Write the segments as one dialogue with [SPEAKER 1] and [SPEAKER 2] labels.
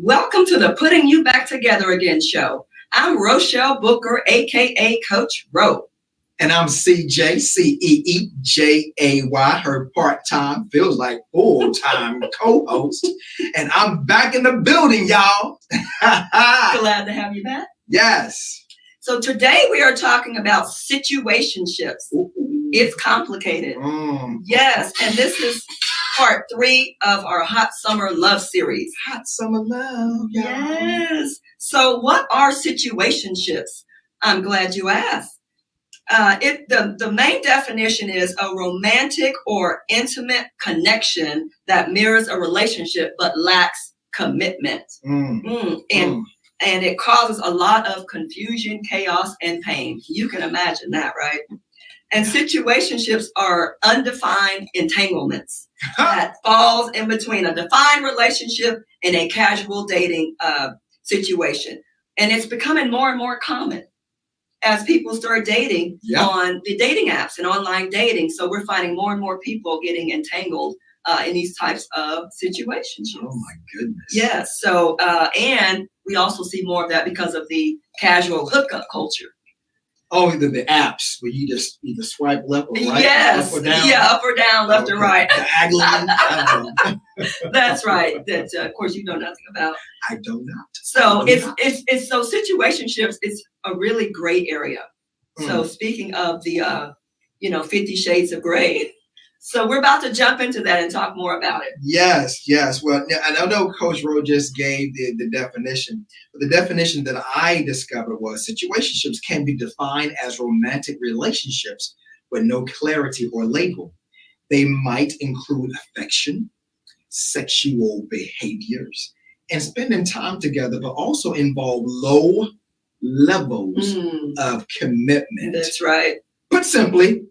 [SPEAKER 1] Welcome to the Putting You Back Together Again show. I'm Rochelle Booker, a.k.a. Coach Ro.
[SPEAKER 2] And I'm CJ, C-E-E-J-A-Y, her part-time, feels like full-time co-host. And I'm back in the building, y'all.
[SPEAKER 1] Glad to have you back.
[SPEAKER 2] Yes.
[SPEAKER 1] So today we are talking about situationships. Ooh. It's complicated. Yes, and this is part 3 of our Hot Summer Love series.
[SPEAKER 2] Hot Summer Love, y'all.
[SPEAKER 1] Yes. So what are situationships? I'm glad you asked. The main definition is a romantic or intimate connection that mirrors a relationship but lacks commitment. And it causes a lot of confusion, chaos, and pain. You can imagine that, right? And situationships are undefined entanglements that falls in between a defined relationship and a casual dating situation. And it's becoming more and more common as people start dating on the dating apps and online dating. So we're finding more and more people getting entangled in these types of situationships.
[SPEAKER 2] Oh my goodness.
[SPEAKER 1] Yes. So, and we also see more of that because of the casual hookup culture.
[SPEAKER 2] Oh, the apps where you just either swipe left or right?
[SPEAKER 1] Yes.
[SPEAKER 2] Up or down?
[SPEAKER 1] Yeah, up or down, left or right.
[SPEAKER 2] Diagonally.
[SPEAKER 1] That's right. That of course you know nothing about.
[SPEAKER 2] I do not.
[SPEAKER 1] So it's so situationships. It's a really gray area. So speaking of the 50 Shades of Gray. So we're about to jump into that and talk more about it.
[SPEAKER 2] Yes. Well, and I know Coach Ro just gave the definition, but the definition that I discovered was situationships can be defined as romantic relationships with no clarity or label. They might include affection, sexual behaviors, and spending time together, but also involve low levels of commitment.
[SPEAKER 1] That's right.
[SPEAKER 2] Put simply,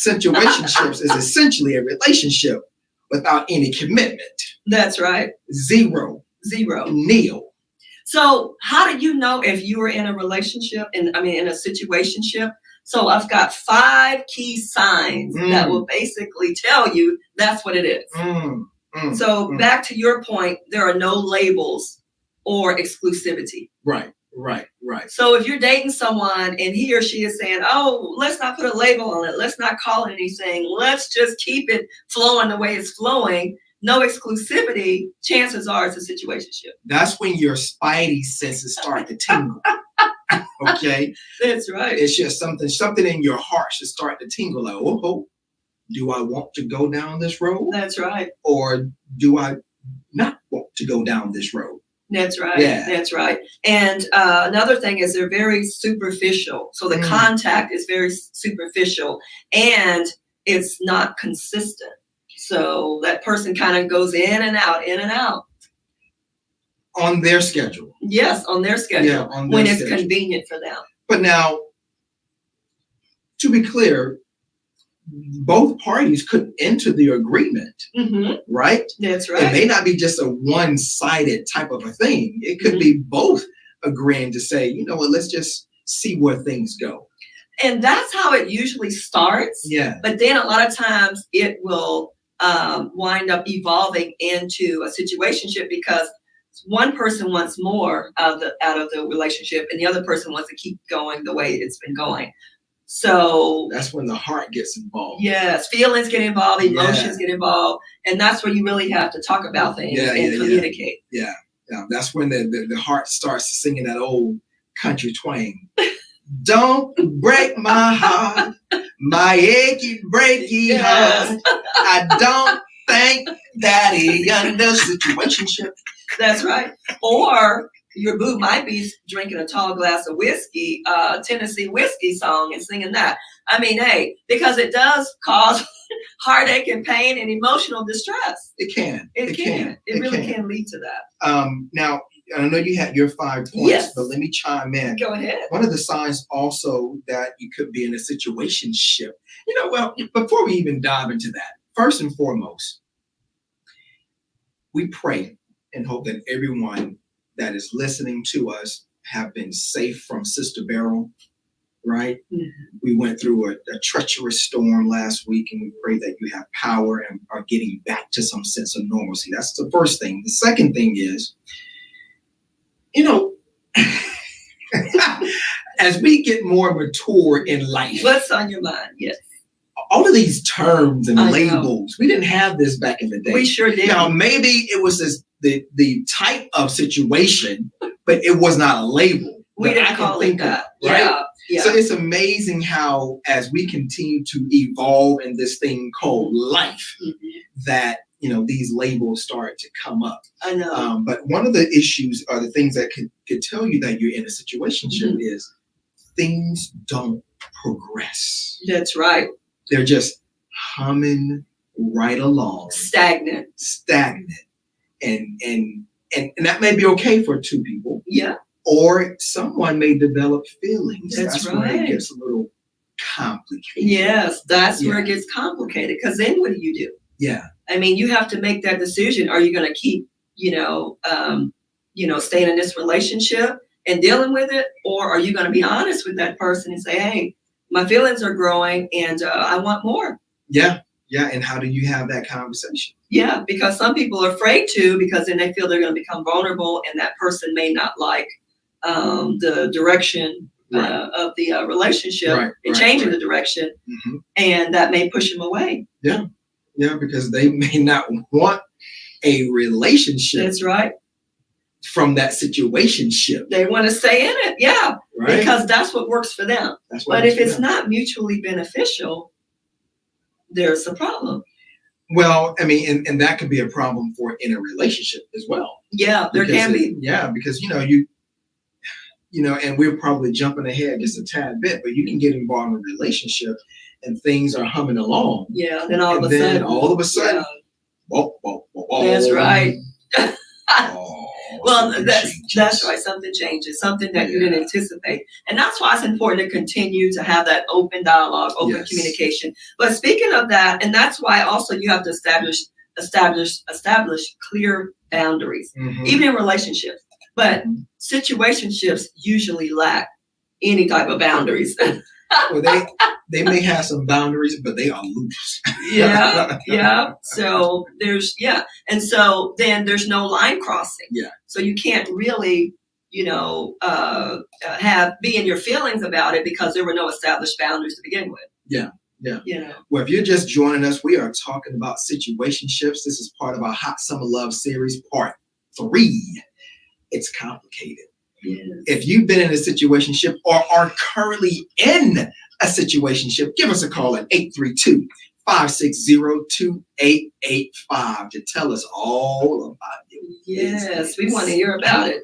[SPEAKER 2] situationships is essentially a relationship without any commitment.
[SPEAKER 1] That's right.
[SPEAKER 2] Zero. Nil.
[SPEAKER 1] So how do you know if you are in a relationship in a situationship? So I've got 5 key signs that will basically tell you that's what it is. So back to your point, there are no labels or exclusivity.
[SPEAKER 2] Right.
[SPEAKER 1] So if you're dating someone and he or she is saying, oh, let's not put a label on it, let's not call it anything, let's just keep it flowing the way it's flowing, no exclusivity, chances are it's a situationship.
[SPEAKER 2] That's when your spidey senses start to tingle. Okay?
[SPEAKER 1] That's right.
[SPEAKER 2] It's just something in your heart should start to tingle like, oh, do I want to go down this road?
[SPEAKER 1] That's right.
[SPEAKER 2] Or do I not want to go down this road?
[SPEAKER 1] That's right.
[SPEAKER 2] Yeah.
[SPEAKER 1] That's right. And another thing is they're very superficial. So the contact is very superficial and it's not consistent. So that person kind of goes in and out.
[SPEAKER 2] On their schedule.
[SPEAKER 1] Yes, on their schedule.
[SPEAKER 2] Yeah, on their
[SPEAKER 1] when
[SPEAKER 2] schedule.
[SPEAKER 1] It's convenient for them.
[SPEAKER 2] But now, to be clear, both parties could enter the agreement, right?
[SPEAKER 1] That's right.
[SPEAKER 2] It may not be just a one-sided type of a thing. It could be both agreeing to say, you know what, let's just see where things go.
[SPEAKER 1] And that's how it usually starts.
[SPEAKER 2] Yeah.
[SPEAKER 1] But then a lot of times it will wind up evolving into a situationship because one person wants more out of the relationship and the other person wants to keep going the way it's been going. So
[SPEAKER 2] that's when the heart gets involved.
[SPEAKER 1] Yes, feelings get involved, emotions get involved, and that's where you really have to talk about things and communicate.
[SPEAKER 2] Yeah. That's when the heart starts singing that old country twang. Don't break my heart, my achy breaky heart. I don't think Daddy under situationship.
[SPEAKER 1] That's right. Or your boo might be drinking a tall glass of whiskey, Tennessee whiskey song and singing that. I mean, hey, because it does cause heartache and pain and emotional distress.
[SPEAKER 2] It can.
[SPEAKER 1] It really can lead to that.
[SPEAKER 2] Now, I know you had your 5 points, but let me chime in.
[SPEAKER 1] Go ahead.
[SPEAKER 2] One of the signs also that you could be in a situationship. Well, before we even dive into that, first and foremost, we pray and hope that everyone that is listening to us have been safe from Sister Beryl, right? We went through a treacherous storm last week, and we pray that you have power and are getting back to some sense of normalcy. That's the first thing. The second thing is you know, as we get more mature in life,
[SPEAKER 1] what's on your mind? Yes.
[SPEAKER 2] All of these terms and
[SPEAKER 1] I know.
[SPEAKER 2] labels, we didn't have this back in the day.
[SPEAKER 1] We sure did.
[SPEAKER 2] Now, maybe it was the type of situation, but it was not a label.
[SPEAKER 1] We didn't call it that.
[SPEAKER 2] Right?
[SPEAKER 1] Yeah. Yeah.
[SPEAKER 2] So it's amazing how, as we continue to evolve in this thing called life, that, you know, these labels start to come up.
[SPEAKER 1] I know.
[SPEAKER 2] But one of the issues, or the things that could tell you that you're in a situationship, is things don't progress.
[SPEAKER 1] That's right.
[SPEAKER 2] They're just humming right along.
[SPEAKER 1] Stagnant.
[SPEAKER 2] And that may be okay for two people.
[SPEAKER 1] Yeah.
[SPEAKER 2] Or someone may develop feelings.
[SPEAKER 1] That's right.
[SPEAKER 2] Where it gets a little complicated.
[SPEAKER 1] Yes, that's where it gets complicated. Because then what do you do?
[SPEAKER 2] Yeah.
[SPEAKER 1] I mean, you have to make that decision. Are you going to keep, staying in this relationship and dealing with it? Or are you going to be honest with that person and say, hey, my feelings are growing and I want more?
[SPEAKER 2] Yeah. Yeah. And how do you have that conversation?
[SPEAKER 1] Yeah, because some people are afraid to, because then they feel they're going to become vulnerable and that person may not like the direction of the relationship and changing the direction. And that may push them away.
[SPEAKER 2] Yeah. Yeah, because they may not want a relationship.
[SPEAKER 1] That's right.
[SPEAKER 2] From that situationship.
[SPEAKER 1] They want to stay in it. Yeah.
[SPEAKER 2] Right.
[SPEAKER 1] Because that's what works for them. But if it's not mutually beneficial, there's a problem.
[SPEAKER 2] Well, I mean, and that could be a problem in a relationship as well.
[SPEAKER 1] Yeah, there can be.
[SPEAKER 2] Yeah, because, and we're probably jumping ahead just a tad bit, but you can get involved in a relationship and things are humming along.
[SPEAKER 1] Yeah, then all of a sudden. That's right. Well, that's right. Something changes, something that you didn't anticipate. And that's why it's important to continue to have that open dialogue, open communication. But speaking of that, and that's why also you have to establish clear boundaries, even in relationships. But situationships usually lack any type of boundaries.
[SPEAKER 2] Well, they may have some boundaries, but they are loose.
[SPEAKER 1] Yeah. So and so then there's no line crossing. Yeah. So you can't really, be in your feelings about it because there were no established boundaries to begin with. Yeah. Yeah.
[SPEAKER 2] Well, if you're just joining us, we are talking about situationships. This is part of our Hot Summer Love series, part 3. It's complicated.
[SPEAKER 1] Yes.
[SPEAKER 2] If you've been in a situationship or are currently in a situationship, give us a call at 832-560-2885 to tell us all about it.
[SPEAKER 1] Yes, we want to hear about it.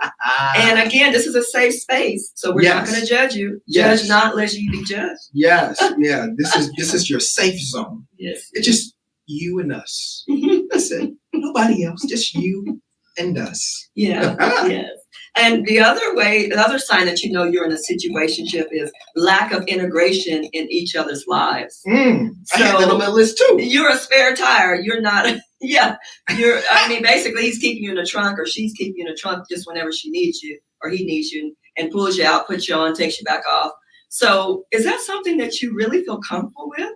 [SPEAKER 1] And again, this is a safe space, so we're not going to judge you. Judge not, lest you be judged.
[SPEAKER 2] Yes, yeah. This is your safe zone.
[SPEAKER 1] Yes,
[SPEAKER 2] it's just you and us. That's it. Nobody else. Just you and us.
[SPEAKER 1] Yeah. Yes. And the other sign that you know you're in a situationship is lack of integration in each other's lives.
[SPEAKER 2] So, I have that on my list too.
[SPEAKER 1] You're a spare tire. You're not. Basically, he's keeping you in the trunk, or she's keeping you in the trunk just whenever she needs you, or he needs you, and pulls you out, puts you on, takes you back off. So, is that something that you really feel comfortable with?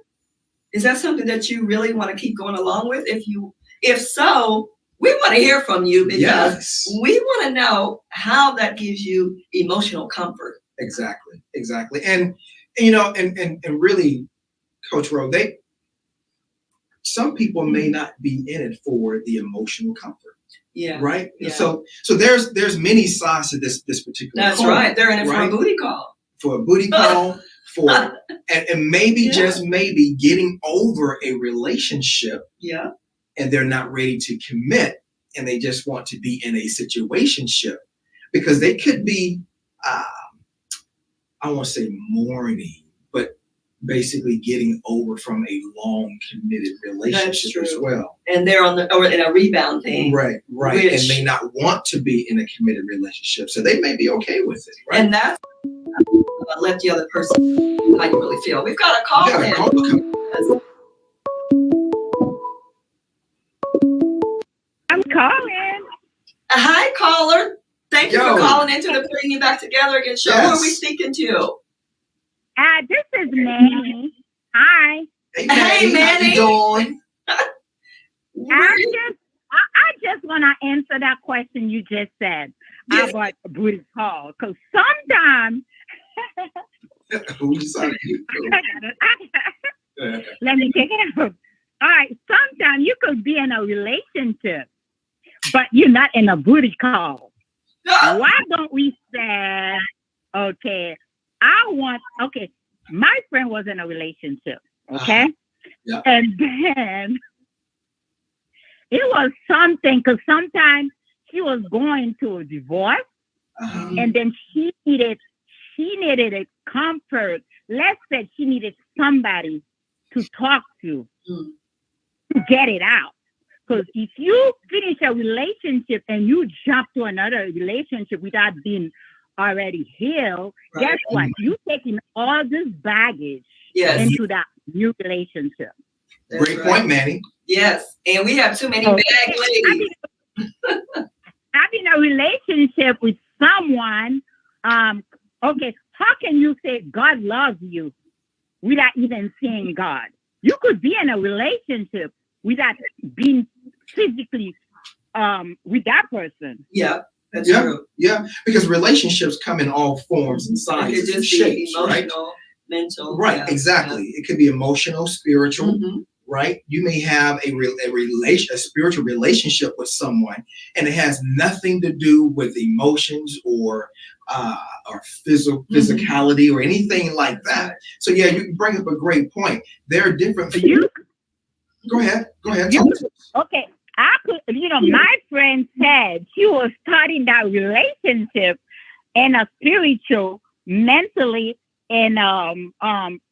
[SPEAKER 1] Is that something that you really want to keep going along with? If so, we want to hear from you because we want to know how that gives you emotional comfort.
[SPEAKER 2] Exactly. And really, Coach Rowe, some people may not be in it for the emotional comfort.
[SPEAKER 1] Yeah.
[SPEAKER 2] Right.
[SPEAKER 1] Yeah.
[SPEAKER 2] So there's many sides to this particular.
[SPEAKER 1] That's
[SPEAKER 2] call,
[SPEAKER 1] right. They're in it for a booty call.
[SPEAKER 2] For a booty call. And maybe just maybe getting over a relationship.
[SPEAKER 1] Yeah.
[SPEAKER 2] And they're not ready to commit, and they just want to be in a situationship because they could be, I won't say mourning, but basically getting over from a long committed relationship as well.
[SPEAKER 1] And they're in a rebound thing.
[SPEAKER 2] Right. And may not want to be in a committed relationship. So they may be okay with it. Right?
[SPEAKER 1] And that's let the other person know how you really feel. We've got a call in.
[SPEAKER 3] I'm calling.
[SPEAKER 1] Hi, caller. Thank you for calling into the Putting You Back Together Again show. Who are we speaking to?
[SPEAKER 3] This is Manny. Hi.
[SPEAKER 2] Hey, Manny. How you doing?
[SPEAKER 3] I just want to answer that question you just said.
[SPEAKER 1] Yes.
[SPEAKER 3] about booty call. Because sometimes,
[SPEAKER 2] Who you talking to?
[SPEAKER 3] let me take it out. All right, sometimes you could be in a relationship, but you're not in a booty call. Why don't we say, okay, my friend was in a relationship, okay?
[SPEAKER 2] Yeah.
[SPEAKER 3] And then it was something, because sometimes she was going to a divorce, and then she needed a comfort. Let's say she needed somebody to talk to get it out. Because if you finish a relationship and you jump to another relationship without being already healed, guess what? You're taking all this baggage into that new relationship.
[SPEAKER 2] Great point, Manny.
[SPEAKER 1] Yes, and we have too many bad ladies.
[SPEAKER 3] Having a relationship with someone, okay, how can you say God loves you without even seeing God? You could be in a relationship without being physically with that person.
[SPEAKER 1] Yeah, that's true.
[SPEAKER 2] Yeah, because relationships come in all forms and sizes and shapes,
[SPEAKER 1] emotional, mental.
[SPEAKER 2] Right, exactly. It could be emotional, spiritual, right? You may have a spiritual relationship with someone, and it has nothing to do with emotions or physicality or anything like that. So yeah, you bring up a great point. There are different. Go ahead.
[SPEAKER 3] Okay. My friend said she was starting that relationship in a spiritual, mentally, and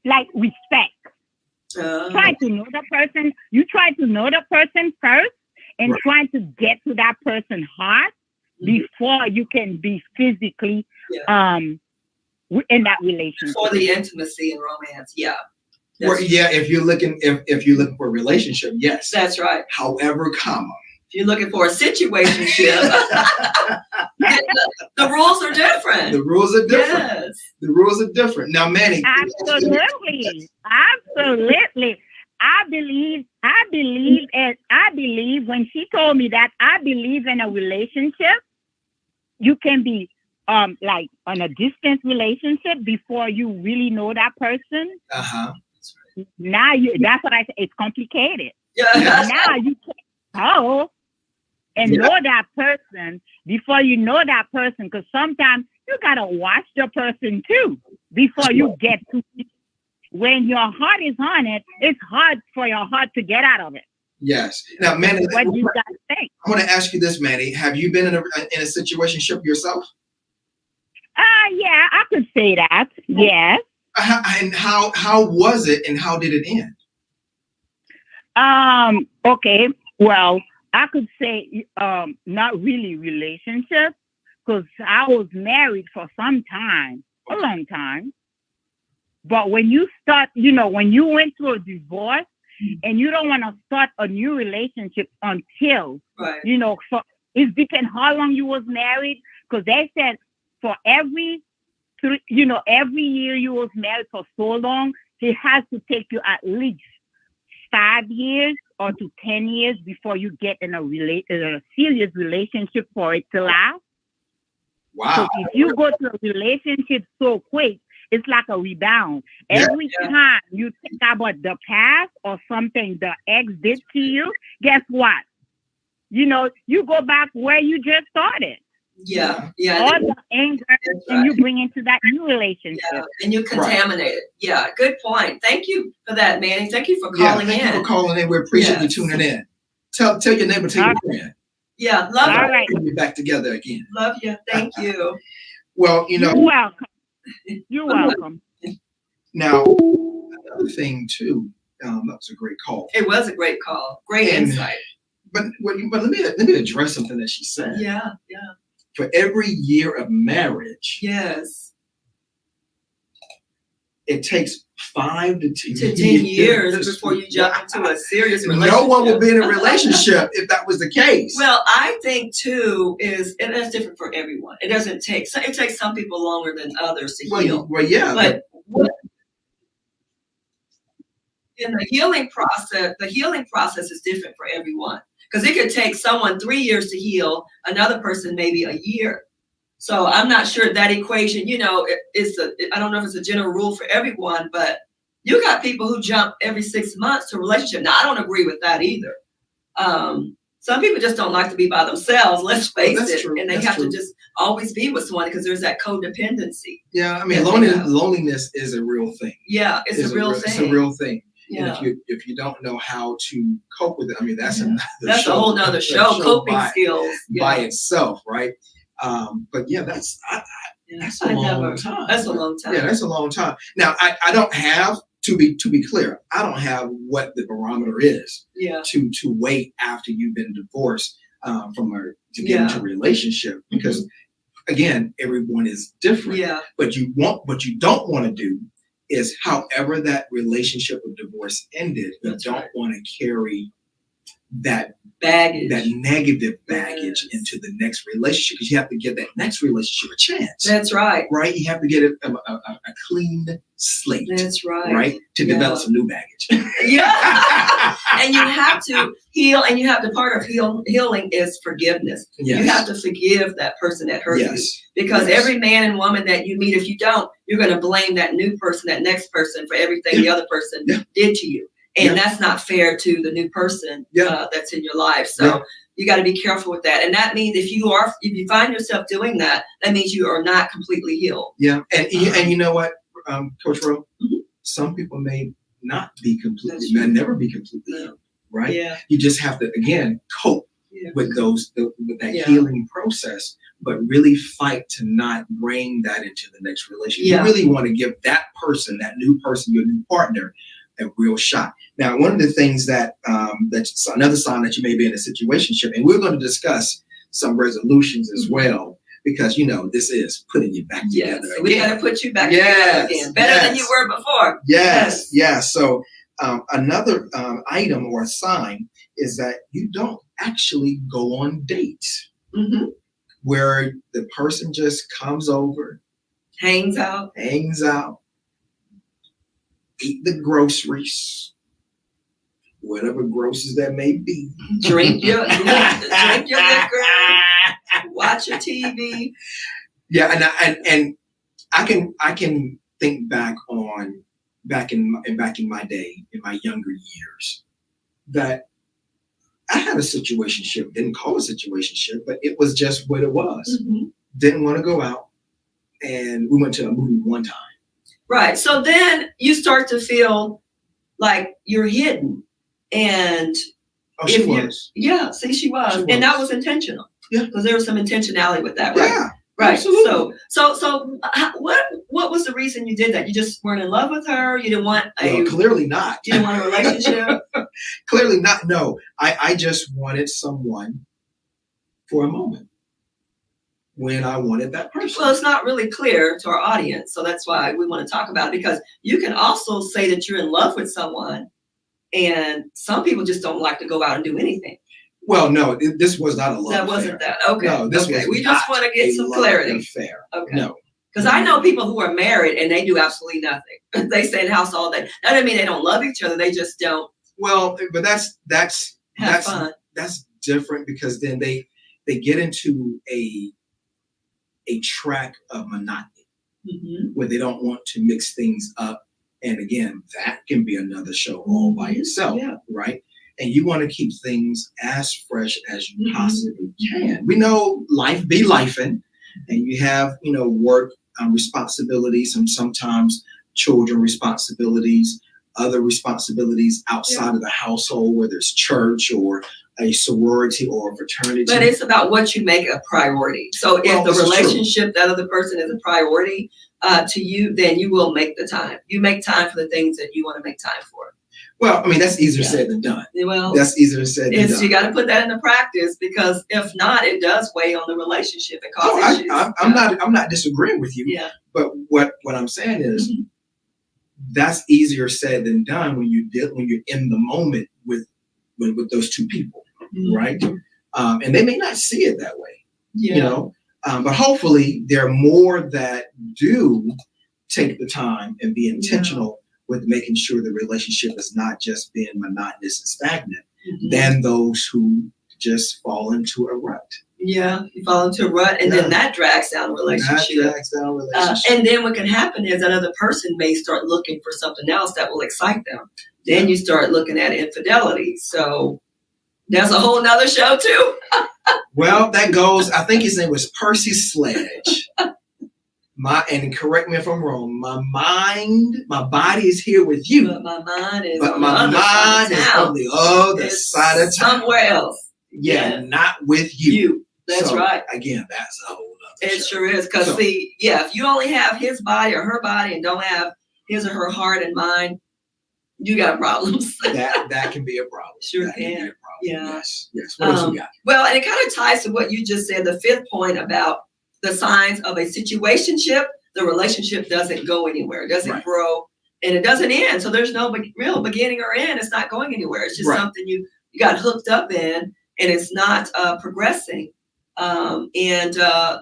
[SPEAKER 3] like respect. Try to know the person. You try to know the person first and try to get to that person's heart before you can be physically in that relationship.
[SPEAKER 1] For the intimacy and romance,
[SPEAKER 2] if you're looking for a relationship, yes.
[SPEAKER 1] That's right.
[SPEAKER 2] However,
[SPEAKER 1] if you're looking for a situationship, the rules are different.
[SPEAKER 2] The rules are different.
[SPEAKER 1] Yes.
[SPEAKER 2] The rules are different. Now, Manny.
[SPEAKER 3] Absolutely. I believe when she told me that, I believe in a relationship. You can be like on a distant relationship before you really know that person. Now that's what I say. It's complicated. Now you can go and know that person before you know that person, because sometimes you gotta watch the person too before you get to it. When your heart is on it, it's hard for your heart to get out of it.
[SPEAKER 2] Yes. Now, Manny,
[SPEAKER 3] what do you guys think?
[SPEAKER 2] I want to ask you this, Manny. Have you been in a situationship yourself?
[SPEAKER 3] Yeah, I could say that. Yes.
[SPEAKER 2] And how was it, and how did it end?
[SPEAKER 3] Okay. Well, I could say not really relationship, because I was married for some time, a long time. But when you start, when you went through a divorce and you don't want to start a new relationship until, so it depends how long you was married, because they said for every year you was married for so long, it has to take you at least 5 years or to 10 years before you get in a serious relationship for it to last.
[SPEAKER 2] Wow.
[SPEAKER 3] So if you go to a relationship so quick, it's like a rebound. Every time you think about the past or something the ex did to you, guess what? You go back where you just started.
[SPEAKER 1] Yeah.
[SPEAKER 3] All the anger and you bring into that new relationship.
[SPEAKER 1] Yeah, and you contaminate it. Yeah, good point. Thank you for that, Manny. Thank you for calling in.
[SPEAKER 2] Thank you for calling in. We appreciate you tuning in. Tell your neighbor, tell your friend.
[SPEAKER 1] Yeah, love you.
[SPEAKER 3] All right.
[SPEAKER 2] Bring you back together again.
[SPEAKER 1] Love you. Thank you.
[SPEAKER 2] Well,
[SPEAKER 3] You're welcome. You're welcome.
[SPEAKER 2] Now, another thing too, that was a great call.
[SPEAKER 1] It was a great call. Great insight.
[SPEAKER 2] But let me address something that she said.
[SPEAKER 1] Yeah.
[SPEAKER 2] For every year of marriage, it takes 5 to 10
[SPEAKER 1] years before you jump into a serious relationship.
[SPEAKER 2] No one will be in a relationship if that was the case.
[SPEAKER 1] Well, I think too and that's different for everyone. It takes some people longer than others to heal.
[SPEAKER 2] Well, yeah.
[SPEAKER 1] But in the healing process is different for everyone. Because it could take someone 3 years to heal, another person maybe a year. So I'm not sure that equation, I don't know if it's a general rule for everyone, but you got people who jump every 6 months to a relationship. Now, I don't agree with that either. Some people just don't like to be by themselves, let's face it.
[SPEAKER 2] True.
[SPEAKER 1] And they have to just always be with someone because there's that codependency.
[SPEAKER 2] Yeah, I mean, loneliness is a real thing.
[SPEAKER 1] Yeah, it's a real thing.
[SPEAKER 2] It's a real thing.
[SPEAKER 1] Yeah.
[SPEAKER 2] And if you don't know how to cope with it, I mean, that's
[SPEAKER 1] a whole nother show. Coping skills
[SPEAKER 2] by itself, right? But yeah, that's a long time.
[SPEAKER 1] That's a long time.
[SPEAKER 2] Yeah, that's a long time. Now, I don't have to be clear. I don't have what the barometer is.
[SPEAKER 1] Yeah.
[SPEAKER 2] To wait after you've been divorced to get into a relationship because again, everyone is different.
[SPEAKER 1] Yeah.
[SPEAKER 2] But what you don't want to do is, however that relationship of divorce ended, you don't want to carry that
[SPEAKER 1] baggage,
[SPEAKER 2] that negative baggage into the next relationship because you have to give that next relationship a chance.
[SPEAKER 1] That's right.
[SPEAKER 2] Right? You have to get a clean slate.
[SPEAKER 1] That's right.
[SPEAKER 2] Right? To develop some new baggage.
[SPEAKER 1] Yeah. And you have to heal, and you have to, part of healing is forgiveness.
[SPEAKER 2] Yes.
[SPEAKER 1] You have to forgive that person that hurt you. Because
[SPEAKER 2] Yes.
[SPEAKER 1] every man and woman that you meet, if you don't, you're going to blame that new person, that next person, for everything the other person did to you. And that's not fair to the new person that's in your life. So you got to be careful with that. And that means if you find yourself doing that, that means you are not completely healed.
[SPEAKER 2] Yeah. And you know what, Coach Rowe? Some people may not be completely, may never be completely healed, right?
[SPEAKER 1] Yeah.
[SPEAKER 2] You just have to, again, cope with that healing process, but really fight to not bring that into the next relationship. You really want to give that person, that new person, your new partner, a real shot. Now, one of the things that's another sign that you may be in a situationship, and we're going to discuss some resolutions as well, because this is putting you back together.
[SPEAKER 1] So we got to put you back together again, better than you were before.
[SPEAKER 2] Yes. So another item or a sign is that you don't actually go on dates where the person just comes over,
[SPEAKER 1] hangs out,
[SPEAKER 2] eat the groceries, whatever groceries that may be.
[SPEAKER 1] Drink your liquor, watch your TV.
[SPEAKER 2] Yeah, and I can think back in my day, in my younger years, that I had a situationship. Didn't call it a situationship, but it was just what it was. Didn't want to go out, and we went to a movie one time.
[SPEAKER 1] Right. So then you start to feel like you're hidden. And
[SPEAKER 2] she was.
[SPEAKER 1] Yeah, see, she was. And that was intentional.
[SPEAKER 2] Yeah.
[SPEAKER 1] Because there was some intentionality with that, right?
[SPEAKER 2] Yeah.
[SPEAKER 1] Right.
[SPEAKER 2] Absolutely.
[SPEAKER 1] So what was the reason you did that? You just weren't in love with her? You didn't want
[SPEAKER 2] clearly not.
[SPEAKER 1] You didn't want a relationship?
[SPEAKER 2] Clearly not. No. I just wanted someone for a moment when I wanted that person.
[SPEAKER 1] Well, it's not really clear to our audience, so that's why we want to talk about it, because you can also say that you're in love with someone, and some people just don't like to go out and do anything.
[SPEAKER 2] Well, no, this was not a love affair.
[SPEAKER 1] That wasn't that. Okay.
[SPEAKER 2] No, this was
[SPEAKER 1] we just want to get some clarity.
[SPEAKER 2] Affair.
[SPEAKER 1] Okay.
[SPEAKER 2] No.
[SPEAKER 1] Because I know people who are married and they do absolutely nothing. They stay in the house all day. That doesn't mean they don't love each other. They just don't.
[SPEAKER 2] Well, but that's
[SPEAKER 1] fun.
[SPEAKER 2] That's different, because then they get into a track of monotony where they don't want to mix things up. And again, that can be another show all by itself, right? And you want to keep things as fresh as you possibly can. We know life be lifing, and you have, work responsibilities, and sometimes children responsibilities, other responsibilities outside of the household, whether it's church or a sorority or a fraternity.
[SPEAKER 1] But it's about what you make a priority. So if the relationship, that other person is a priority to you, then you will make the time. You make time for the things that you want to make time for.
[SPEAKER 2] Well, I mean, that's easier said than done.
[SPEAKER 1] Well,
[SPEAKER 2] that's easier said than done.
[SPEAKER 1] You got to put that into practice, because if not, it does weigh on the relationship. It causes issues.
[SPEAKER 2] I'm not disagreing with you.
[SPEAKER 1] Yeah.
[SPEAKER 2] But what I'm saying is, that's easier said than done when you're in the moment with those two people, right? And they may not see it that way, but hopefully there are more that do take the time and be intentional with making sure the relationship is not just being monotonous and stagnant, than those who just fall into a rut.
[SPEAKER 1] Yeah, you fall into a rut, and then that drags down a relationship.
[SPEAKER 2] That drags down a relationship.
[SPEAKER 1] And then what can happen is that other person may start looking for something else that will excite them. Then you start looking at infidelity. So that's a whole nother show too.
[SPEAKER 2] Well, that goes, I think his name was Percy Sledge. And correct me if I'm wrong, my body is here with you.
[SPEAKER 1] But my mind is
[SPEAKER 2] But
[SPEAKER 1] on
[SPEAKER 2] my
[SPEAKER 1] the other
[SPEAKER 2] mind
[SPEAKER 1] side of
[SPEAKER 2] is
[SPEAKER 1] town.
[SPEAKER 2] on the other
[SPEAKER 1] It's
[SPEAKER 2] side of town.
[SPEAKER 1] somewhere else.
[SPEAKER 2] Yeah, not with you.
[SPEAKER 1] That's
[SPEAKER 2] So,
[SPEAKER 1] right.
[SPEAKER 2] Again, that's a whole other
[SPEAKER 1] It
[SPEAKER 2] show.
[SPEAKER 1] sure is. Because see, if you only have his body or her body and don't have his or her heart and mind, you got problems.
[SPEAKER 2] that can be a problem.
[SPEAKER 1] Sure
[SPEAKER 2] That
[SPEAKER 1] can.
[SPEAKER 2] be a problem.
[SPEAKER 1] Yeah.
[SPEAKER 2] Yes. What else we got?
[SPEAKER 1] Well, and it kind of ties to what you just said, the fifth point about the signs of a situationship. The relationship doesn't go anywhere, it doesn't grow, and it doesn't end. So there's no real beginning or end. It's not going anywhere. It's just something you got hooked up in, and it's not progressing. And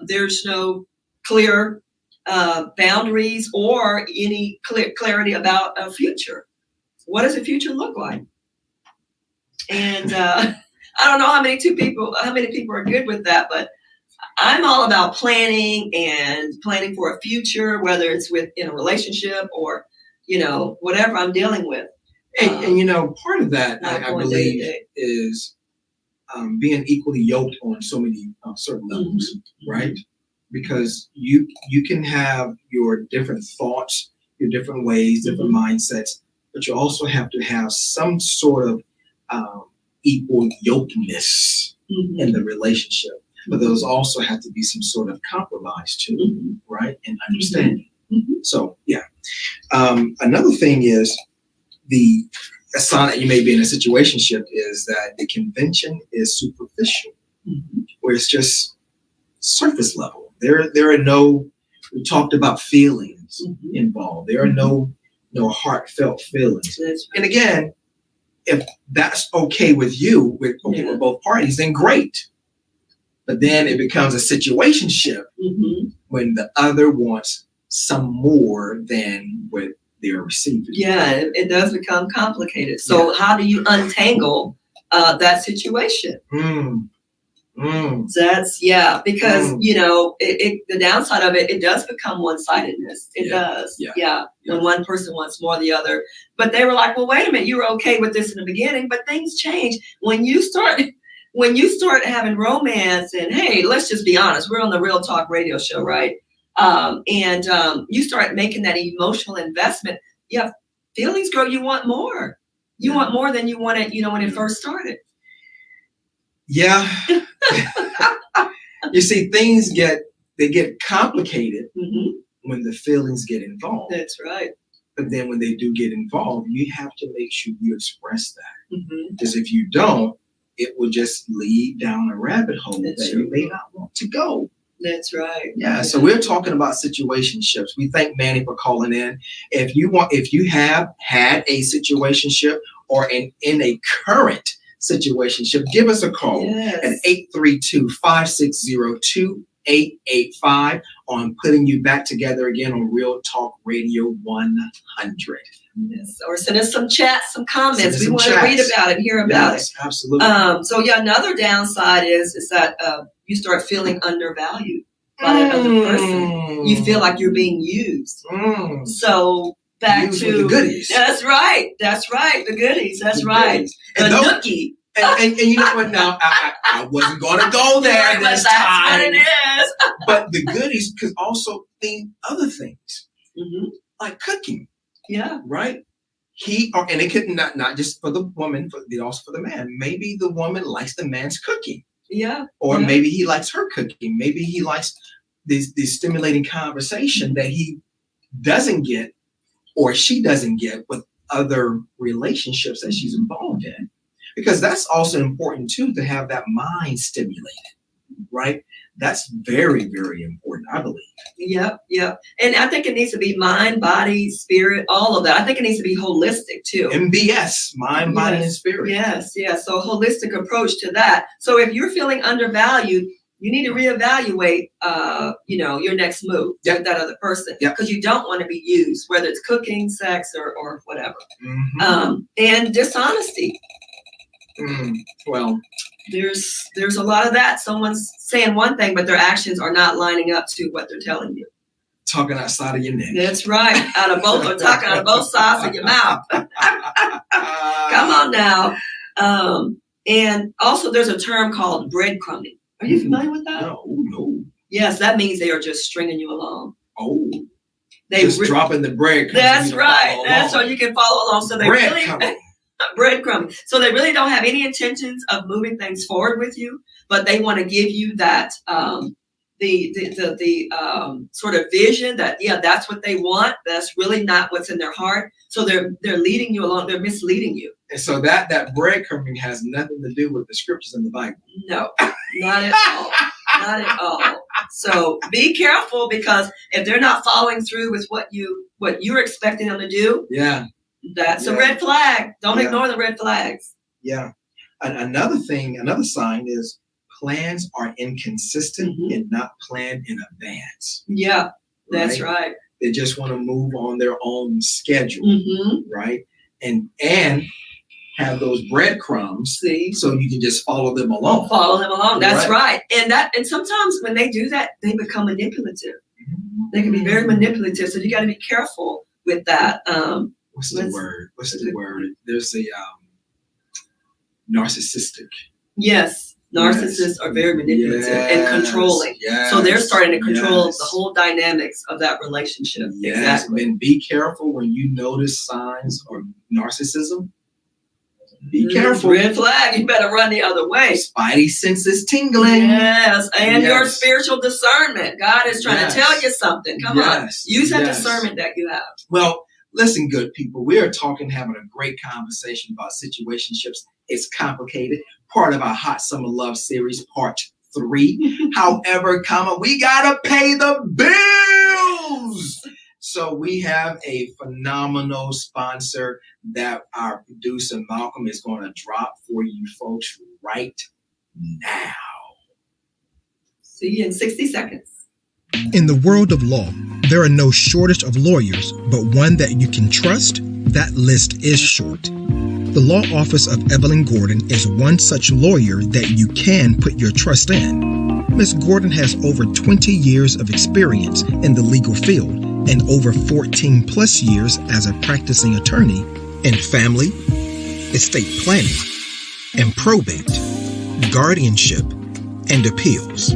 [SPEAKER 1] there's no clear boundaries or any clarity about a future. What does the future look like? And I don't know how many people are good with that, but I'm all about planning for a future, whether it's in a relationship or, whatever I'm dealing with.
[SPEAKER 2] And part of that, I believe, is being equally yoked on so many certain levels, right? Because you can have your different thoughts, your different ways, different mindsets, but you also have to have some sort of equal yokeness in the relationship. But those also have to be some sort of compromise too, right? And understanding. So, another thing is a sign that you may be in a situationship is that the convention is superficial, where it's just surface level. There are no, we talked about feelings involved. There are no heartfelt feelings. And again, if that's okay with you, with both parties, then great. But then it becomes a situationship when the other wants some more than what they're receiving. Yeah,
[SPEAKER 1] it does become complicated. So how do you untangle that situation? That's because the downside of it does become one-sidedness. It does. When one person wants more than the other. But they were like, well, wait a minute, you were okay with this in the beginning, but things change when you start having romance. And hey, let's just be honest, we're on the Real Talk radio show, right? And you start making that emotional investment. Feelings grow. You want more. You want more than you wanted, when it first started.
[SPEAKER 2] Yeah. You see, things get complicated when the feelings get involved.
[SPEAKER 1] That's right.
[SPEAKER 2] But then when they do get involved, you have to make sure you express that. Because if you don't, it will just lead down a rabbit hole that you may not want to go.
[SPEAKER 1] That's right.
[SPEAKER 2] Yeah. So we're talking about situationships. We thank Manny for calling in. If you have had a situationship or in a current situationship, give us a call at 832-560-2885 on Putting You Back Together again on Real Talk Radio 100.
[SPEAKER 1] Yes. Or send us some chats, some comments. We want to read about it, hear about it.
[SPEAKER 2] Absolutely.
[SPEAKER 1] So another downside is that you start feeling undervalued by that other person. You feel like you're being used. So back to
[SPEAKER 2] the goodies.
[SPEAKER 1] That's right. The goodies. That's right. The nookie.
[SPEAKER 2] And you know what? Now I wasn't going to go there this time.
[SPEAKER 1] That's what it is.
[SPEAKER 2] But the goodies could also mean other things, like cooking.
[SPEAKER 1] Yeah.
[SPEAKER 2] Right. And it could not just for the woman, but also for the man. Maybe the woman likes the man's cooking.
[SPEAKER 1] Yeah.
[SPEAKER 2] Or maybe he likes her cooking. Maybe he likes this stimulating conversation that he doesn't get or she doesn't get with other relationships that she's involved in. Because that's also important too, to have that mind stimulated, right? That's very, very important, I believe.
[SPEAKER 1] Yep. And I think it needs to be mind, body, spirit, all of that. I think it needs to be holistic too.
[SPEAKER 2] MBS, mind, body, and spirit.
[SPEAKER 1] Yes. So a holistic approach to that. So if you're feeling undervalued, you need to reevaluate, your next move with that other person. Because you don't want to be used, whether it's cooking, sex, or whatever. And dishonesty.
[SPEAKER 2] Well,
[SPEAKER 1] there's a lot of that. Someone's saying one thing, but their actions are not lining up to what they're telling you.
[SPEAKER 2] Talking outside of your neck.
[SPEAKER 1] That's right. Talking out of both sides of your mouth. Come on now. And also there's a term called breadcrumbing. Are you familiar with that?
[SPEAKER 2] No.
[SPEAKER 1] Yes, that means they are just stringing you along.
[SPEAKER 2] Oh. They just dropping the bread.
[SPEAKER 1] That's right. That's so you can follow along. So they breadcrumbing. So they really don't have any intentions of moving things forward with you, but they want to give you that the sort of vision that that's what they want. That's really not what's in their heart. So they're leading you along. They're misleading you.
[SPEAKER 2] And so that breadcrumbing has nothing to do with the scriptures in the Bible.
[SPEAKER 1] No, not at all. Not at all. So be careful, because if they're not following through with what you're expecting them to do, that's a red flag. Don't ignore the red flags. Yeah.
[SPEAKER 2] Another sign is plans are inconsistent and not planned in advance.
[SPEAKER 1] Yeah, that's right.
[SPEAKER 2] They just want to move on their own schedule, right? And have those breadcrumbs, so you can just follow them along.
[SPEAKER 1] That's right. And sometimes when they do that, they become manipulative. They can be very manipulative. So you got to be careful with that.
[SPEAKER 2] What's the word? There's a narcissistic.
[SPEAKER 1] Yes. Narcissists are very manipulative and controlling.
[SPEAKER 2] Yes.
[SPEAKER 1] So they're starting to control the whole dynamics of that relationship.
[SPEAKER 2] Yes.
[SPEAKER 1] Exactly.
[SPEAKER 2] And be careful when you notice signs of narcissism. Be careful.
[SPEAKER 1] Red flag. You better run the other way.
[SPEAKER 2] Spidey senses tingling.
[SPEAKER 1] Yes. And your spiritual discernment. God is trying to tell you something. Come on. Use that discernment that you have.
[SPEAKER 2] Well, listen, good people. We are having a great conversation about situationships. It's complicated. Part of our Hot Summer Love series, part 3. However, we gotta pay the bills. So we have a phenomenal sponsor that our producer Malcolm is going to drop for you folks right now.
[SPEAKER 1] See you in 60 seconds.
[SPEAKER 4] In the world of law, there are no shortage of lawyers, but one that you can trust, that list is short. The law office of Evelyn Gordon is one such lawyer that you can put your trust in. Ms. Gordon has over 20 years of experience in the legal field and over 14 plus years as a practicing attorney in family, estate planning, and probate, guardianship, and appeals.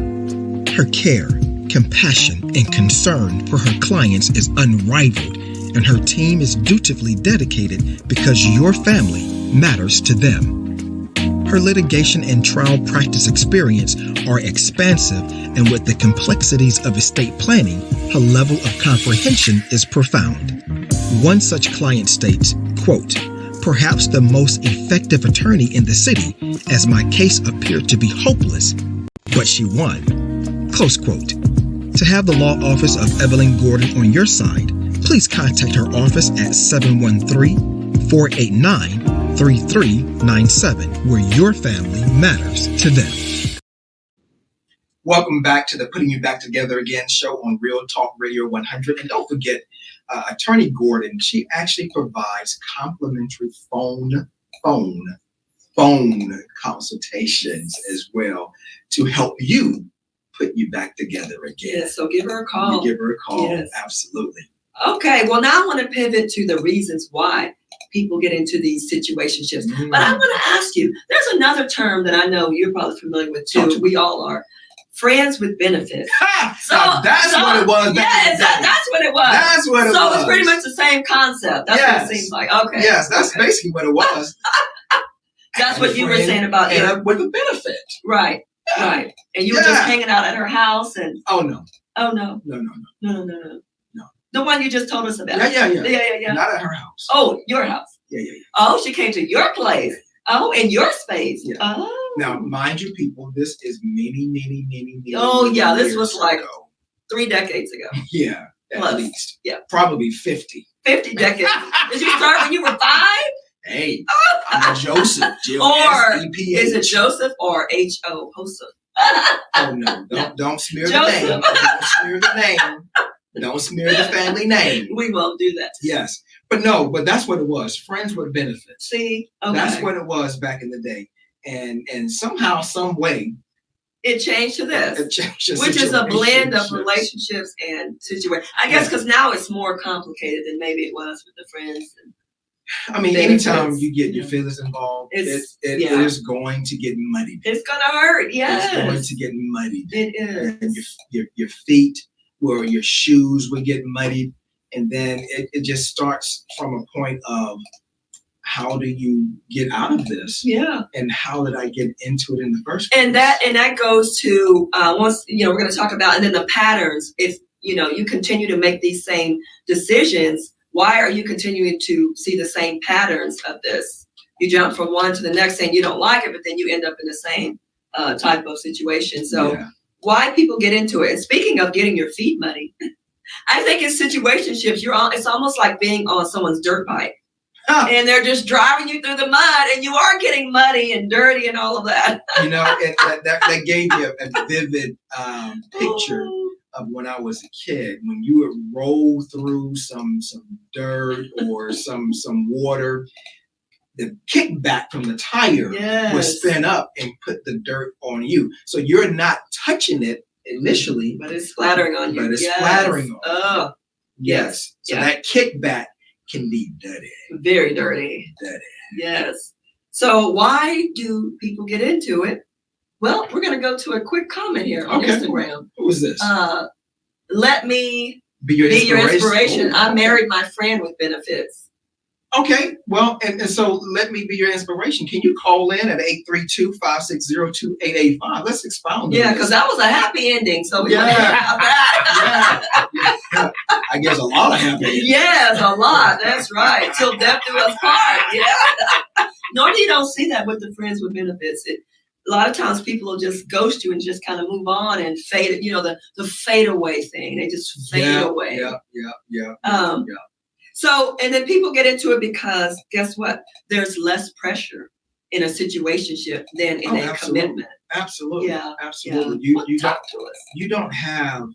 [SPEAKER 4] Her care, compassion, and concern for her clients is unrivaled, and her team is dutifully dedicated because your family matters to them. Her litigation and trial practice experience are expansive, and with the complexities of estate planning, her level of comprehension is profound. One such client states, quote, "Perhaps the most effective attorney in the city, as my case appeared to be hopeless, but she won." Close quote. To have the law office of Evelyn Gordon on your side, please contact her office at 713-489-3397, where your family matters to them.
[SPEAKER 2] Welcome back to the Putting You Back Together Again show on Real Talk Radio 100. And don't forget, Attorney Gordon, she actually provides complimentary phone consultations as well to help you put you back together again.
[SPEAKER 1] Yes, so give her a call.
[SPEAKER 2] Give her a call.
[SPEAKER 1] Yes.
[SPEAKER 2] Absolutely.
[SPEAKER 1] Okay, well, now I want to pivot to the reasons why people get into these situationships. But I want to ask you, there's another term that I know you're probably familiar with too. We all are. Friends with benefits.
[SPEAKER 2] So that's what it was.
[SPEAKER 1] Yes, that's what it was.
[SPEAKER 2] That's what it was.
[SPEAKER 1] So it's pretty much the same concept. That's what it seems like. Okay.
[SPEAKER 2] Yes, that's basically what it was.
[SPEAKER 1] That's what you were saying about it.
[SPEAKER 2] With a benefit.
[SPEAKER 1] Right. Right. And you were just hanging out at her house and
[SPEAKER 2] No.
[SPEAKER 1] No. The one you just told us about.
[SPEAKER 2] Yeah. Not at her house.
[SPEAKER 1] Oh, your house.
[SPEAKER 2] Yeah.
[SPEAKER 1] Oh, she came to your place. Oh, in your space.
[SPEAKER 2] Yeah.
[SPEAKER 1] Oh.
[SPEAKER 2] Now, mind you, people, this is many.
[SPEAKER 1] Oh, yeah. This was like
[SPEAKER 2] ago.
[SPEAKER 1] 3 decades ago.
[SPEAKER 2] Yeah.
[SPEAKER 1] Plus.
[SPEAKER 2] At least.
[SPEAKER 1] Yeah.
[SPEAKER 2] Probably 50.
[SPEAKER 1] 50 decades. Did you start when you were 5?
[SPEAKER 2] Hey, I'm Joseph.
[SPEAKER 1] Or
[SPEAKER 2] S-E-P-H.
[SPEAKER 1] is it Joseph or H-O? Joseph.
[SPEAKER 2] Oh, no. Don't smear the name. Don't smear the name. Don't smear the family name.
[SPEAKER 1] We won't do that.
[SPEAKER 2] Yes. But that's what it was. Friends with benefits.
[SPEAKER 1] See? Okay.
[SPEAKER 2] That's what it was back in the day. and somehow, some way,
[SPEAKER 1] it changed to this,
[SPEAKER 2] it changed,
[SPEAKER 1] which is a blend of
[SPEAKER 2] situationships.
[SPEAKER 1] relationships and situations. I guess because now it's more complicated than maybe it was with the friends.
[SPEAKER 2] I mean,
[SPEAKER 1] benefits,
[SPEAKER 2] anytime you get your feelings involved, it is going to get muddied.
[SPEAKER 1] It's gonna hurt. Yes,
[SPEAKER 2] it's going to get muddied.
[SPEAKER 1] It is.
[SPEAKER 2] And your feet, or your shoes, will get muddied, and then it just starts from a point of, how do you get out of this?
[SPEAKER 1] Yeah.
[SPEAKER 2] And how did I get into it in the first place?
[SPEAKER 1] And that goes to once we're going to talk about, and then the patterns. If you continue to make these same decisions, why are you continuing to see the same patterns of this? You jump from one to the next, saying you don't like it, but then you end up in the same type of situation. So why people get into it? And speaking of getting your feet muddy, I think in situationships, it's almost like being on someone's dirt bike. And they're just driving you through the mud, and you are getting muddy and dirty and all of that.
[SPEAKER 2] That gave me a vivid picture of when I was a kid. When you would roll through some dirt or some water, the kickback from the tire would spin up and put the dirt on you. So you're not touching it initially,
[SPEAKER 1] but it's splattering on you.
[SPEAKER 2] But it's splattering on you.
[SPEAKER 1] Oh,
[SPEAKER 2] yes. So that kickback can be dirty.
[SPEAKER 1] Very dirty.
[SPEAKER 2] Dirty.
[SPEAKER 1] Yes. So why do people get into it? Well, we're going to go to a quick comment here on Instagram.
[SPEAKER 2] Who is this?
[SPEAKER 1] Let me be your inspiration.
[SPEAKER 2] Oh,
[SPEAKER 1] I married my friend with benefits.
[SPEAKER 2] Okay. Well, and so let me be your inspiration. Can you call in at 832-560-2885? Let's expound on this.
[SPEAKER 1] Yeah, because that was a happy ending. So we want to hear about that.
[SPEAKER 2] Yeah. I guess a lot of happy endings.
[SPEAKER 1] Yes, a lot. That's right. Till death do us part. Yeah. Normally you don't see that with the friends with benefits. A lot of times people will just ghost you and just kind of move on and fade. The fade away thing. They just fade away.
[SPEAKER 2] Yeah.
[SPEAKER 1] So, and then people get into it because guess what? There's less pressure in a situationship than in a commitment.
[SPEAKER 2] Absolutely.
[SPEAKER 1] Yeah.
[SPEAKER 2] Absolutely.
[SPEAKER 1] Yeah.
[SPEAKER 2] You don't have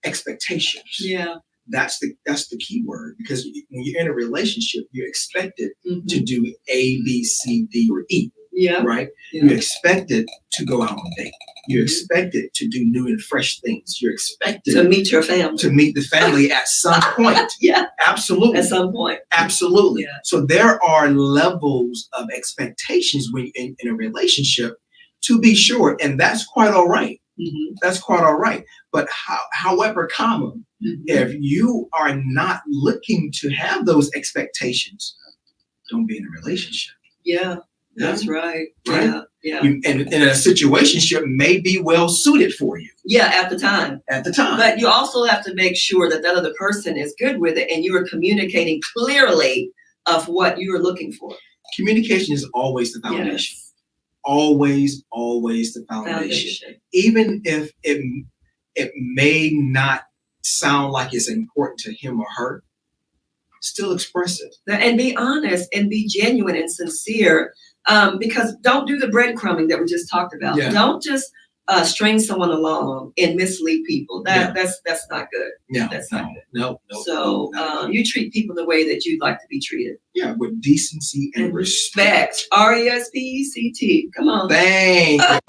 [SPEAKER 2] expectations.
[SPEAKER 1] Yeah.
[SPEAKER 2] That's the key word, because when you're in a relationship, you're expected to do A, B, C, D, or E.
[SPEAKER 1] Yeah.
[SPEAKER 2] Right?
[SPEAKER 1] Yeah.
[SPEAKER 2] You're expected to go out on a date. You're expected to do new and fresh things. You're expected
[SPEAKER 1] to meet your family.
[SPEAKER 2] To meet the family at some point.
[SPEAKER 1] Yeah.
[SPEAKER 2] Absolutely.
[SPEAKER 1] At some point.
[SPEAKER 2] Absolutely.
[SPEAKER 1] Yeah.
[SPEAKER 2] So there are levels of expectations when in a relationship, to be sure. And that's quite all right.
[SPEAKER 1] Mm-hmm.
[SPEAKER 2] That's quite all right. But however, if you are not looking to have those expectations, don't be in a relationship.
[SPEAKER 1] Yeah. That's right.
[SPEAKER 2] Right?
[SPEAKER 1] Yeah.
[SPEAKER 2] And a situationship may be well suited for you.
[SPEAKER 1] Yeah, at the time. But you also have to make sure that other person is good with it, and you are communicating clearly of what you are looking for.
[SPEAKER 2] Communication is always the foundation.
[SPEAKER 1] Yes.
[SPEAKER 2] Always the foundation. Even if it may not sound like it's important to him or her, still express it.
[SPEAKER 1] And be honest and be genuine and sincere. Because don't do the breadcrumbing that we just talked about.
[SPEAKER 2] Yeah.
[SPEAKER 1] Don't just string someone along and mislead people. That's not good.
[SPEAKER 2] No,
[SPEAKER 1] that's not good.
[SPEAKER 2] No.
[SPEAKER 1] So you treat people the way that you'd like to be treated.
[SPEAKER 2] Yeah, with decency and respect.
[SPEAKER 1] RESPECT. Come on.
[SPEAKER 2] Thank you.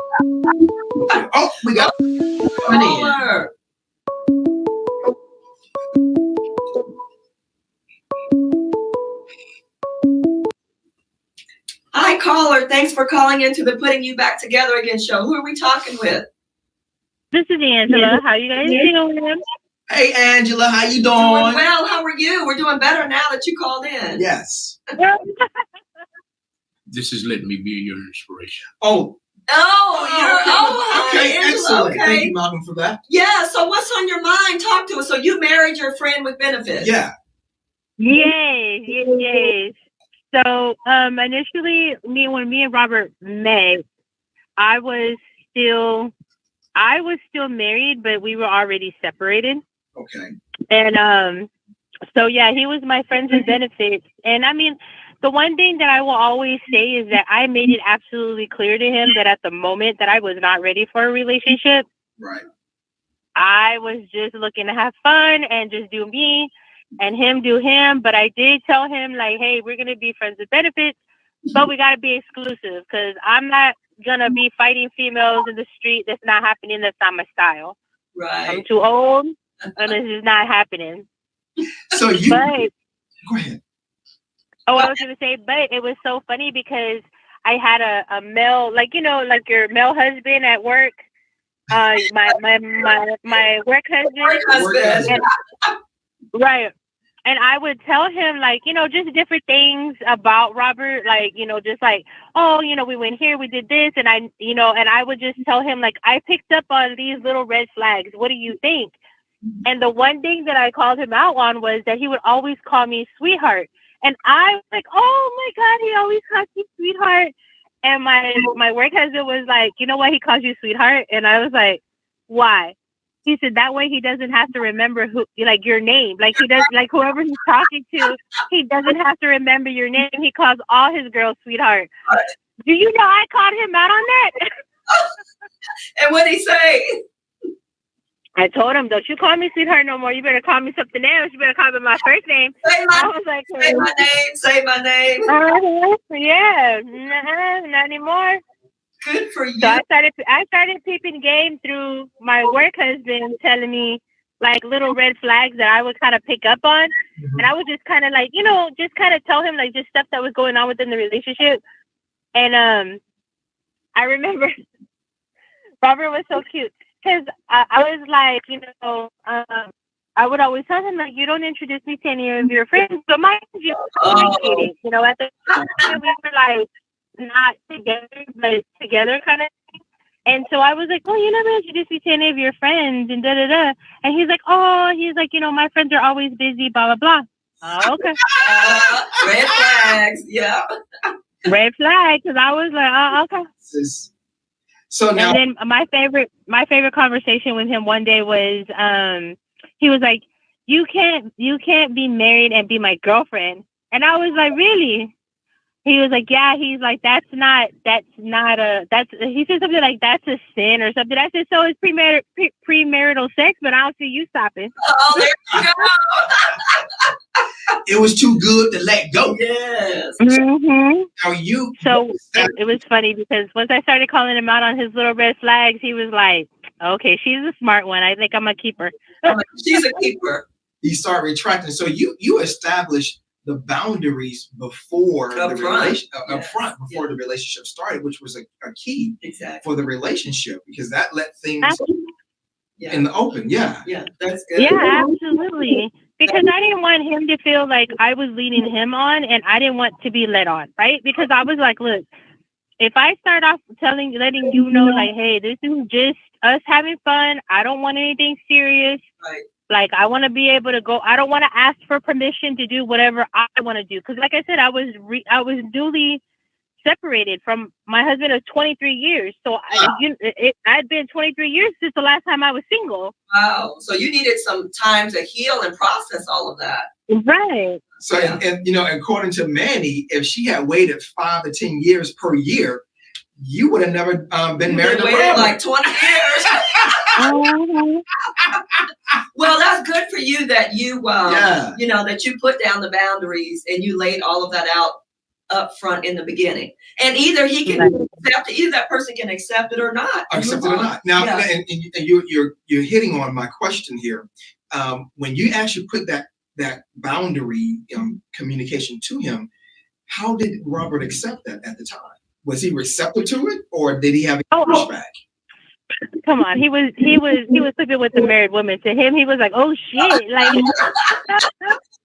[SPEAKER 2] Oh, we got
[SPEAKER 1] caller. Hi, caller. Thanks for calling into the Putting You Back Together Again show. Who are we talking with?
[SPEAKER 5] This is Angela. How you guys doing?
[SPEAKER 2] Hey, Angela. How you doing?
[SPEAKER 1] Doing well. How are you? We're doing better now that you called in.
[SPEAKER 2] Yes.
[SPEAKER 6] This is Let Me Be Your Inspiration.
[SPEAKER 2] Okay,
[SPEAKER 1] Angela,
[SPEAKER 2] excellent.
[SPEAKER 1] okay.
[SPEAKER 2] Thank you, Malcolm, for that.
[SPEAKER 1] Yeah, so what's on your mind? Talk to us. So you married your friend with benefits.
[SPEAKER 2] Yeah.
[SPEAKER 5] Yes. So initially, when me and Robert met, I was still married, but we were already separated.
[SPEAKER 2] Okay.
[SPEAKER 5] And so yeah, he was my friends with benefits. And I mean, the one thing that I will always say is that I made it absolutely clear to him that at the moment that I was not ready for a relationship.
[SPEAKER 2] Right.
[SPEAKER 5] I was just looking to have fun and just do me and him do him. But I did tell him, like, hey, we're going to be friends with benefits, but we got to be exclusive because I'm not going to be fighting females in the street. That's not happening. That's not my style.
[SPEAKER 1] Right.
[SPEAKER 5] I'm too old, and this is not happening.
[SPEAKER 2] So you
[SPEAKER 5] But,
[SPEAKER 2] go ahead.
[SPEAKER 5] oh, I was going to say, but it was so funny because I had a male, like, you know, like your male husband at work. My work husband. And, right. And I would tell him, like, you know, just different things about Robert, like, you know, just like, oh, you know, we went here, we did this. And I would just tell him, like, I picked up on these little red flags. What do you think? And the one thing that I called him out on was that he would always call me sweetheart. And I was like, oh my God, he always calls me sweetheart. And my work husband was like, you know why he calls you sweetheart? And I was like, why? He said that way he doesn't have to remember who, like, your name. Like, he does, like, whoever he's talking to, he doesn't have to remember your name. He calls all his girls sweetheart. Do you know I called him out on that?
[SPEAKER 1] And what did he say?
[SPEAKER 5] I told him, don't you call me sweetheart no more. You better call me something else. You better call me my first name. I was like,
[SPEAKER 1] say my name. Say my name.
[SPEAKER 5] Yeah, not anymore.
[SPEAKER 1] Good for you.
[SPEAKER 5] So I started peeping game through my work husband telling me, like, little red flags that I would kind of pick up on. And I would just kind of, like, you know, just kind of tell him, like, just stuff that was going on within the relationship. And I remember Robert was so cute. Because I was like, you know, I would always tell him, like, you don't introduce me to any of your friends. But mind you, communicating. You know, at the time we were like not together, but together kind of thing. And so I was like, oh, you never introduced me to any of your friends and da-da-da. And he's like, you know, my friends are always busy, blah, blah, blah. Oh, okay.
[SPEAKER 1] Red flags, yeah.
[SPEAKER 5] Red flag, because I was like, oh, okay.
[SPEAKER 2] So now,
[SPEAKER 5] and then my favorite conversation with him one day was, he was like, you can't be married and be my girlfriend. And I was like, really? He was like, yeah. He's like, he said something like, that's a sin or something. I said, so it's premarital sex, but I don't see you stopping.
[SPEAKER 1] Oh, there you go.
[SPEAKER 2] It was too good to let go.
[SPEAKER 1] Yes.
[SPEAKER 5] Mm-hmm.
[SPEAKER 2] So
[SPEAKER 5] it was funny because once I started calling him out on his little red flags, he was like, okay, she's a smart one. I think I'm a keeper.
[SPEAKER 1] She's a keeper.
[SPEAKER 2] You start retracting. So you established the boundaries before the relationship started, which was a key for the relationship, because that let things in the open. Yeah,
[SPEAKER 1] that's good.
[SPEAKER 5] Yeah, absolutely. Because I didn't want him to feel like I was leading him on, and I didn't want to be led on, right? Because I was like, look, if I start off letting you know, like, hey, this is just us having fun. I don't want anything serious.
[SPEAKER 1] Right.
[SPEAKER 5] Like, I want to be able to go. I don't want to ask for permission to do whatever I want to do. Because, like I said, I was newly separated from my husband of 23 years. So I'd been 23 years since the last time I was single.
[SPEAKER 1] Wow. So you needed some time to heal and process all of that.
[SPEAKER 5] Right.
[SPEAKER 2] So, and you know, according to Manny, if she had waited 5 to 10 years per year, you would have never been married.
[SPEAKER 1] Waited like 20 years. Well, that's good for you that you, you know, that you put down the boundaries and you laid all of that out up front in the beginning. And either he can accept it, either that person can accept it or not.
[SPEAKER 2] Accept it or not. Now, and you're hitting on my question here. When you actually put that boundary communication to him, how did Robert accept that at the time? Was he receptive to it, or did he have a pushback?
[SPEAKER 5] Come on, he was sleeping with a married woman. To him, he was like, "Oh shit!" Like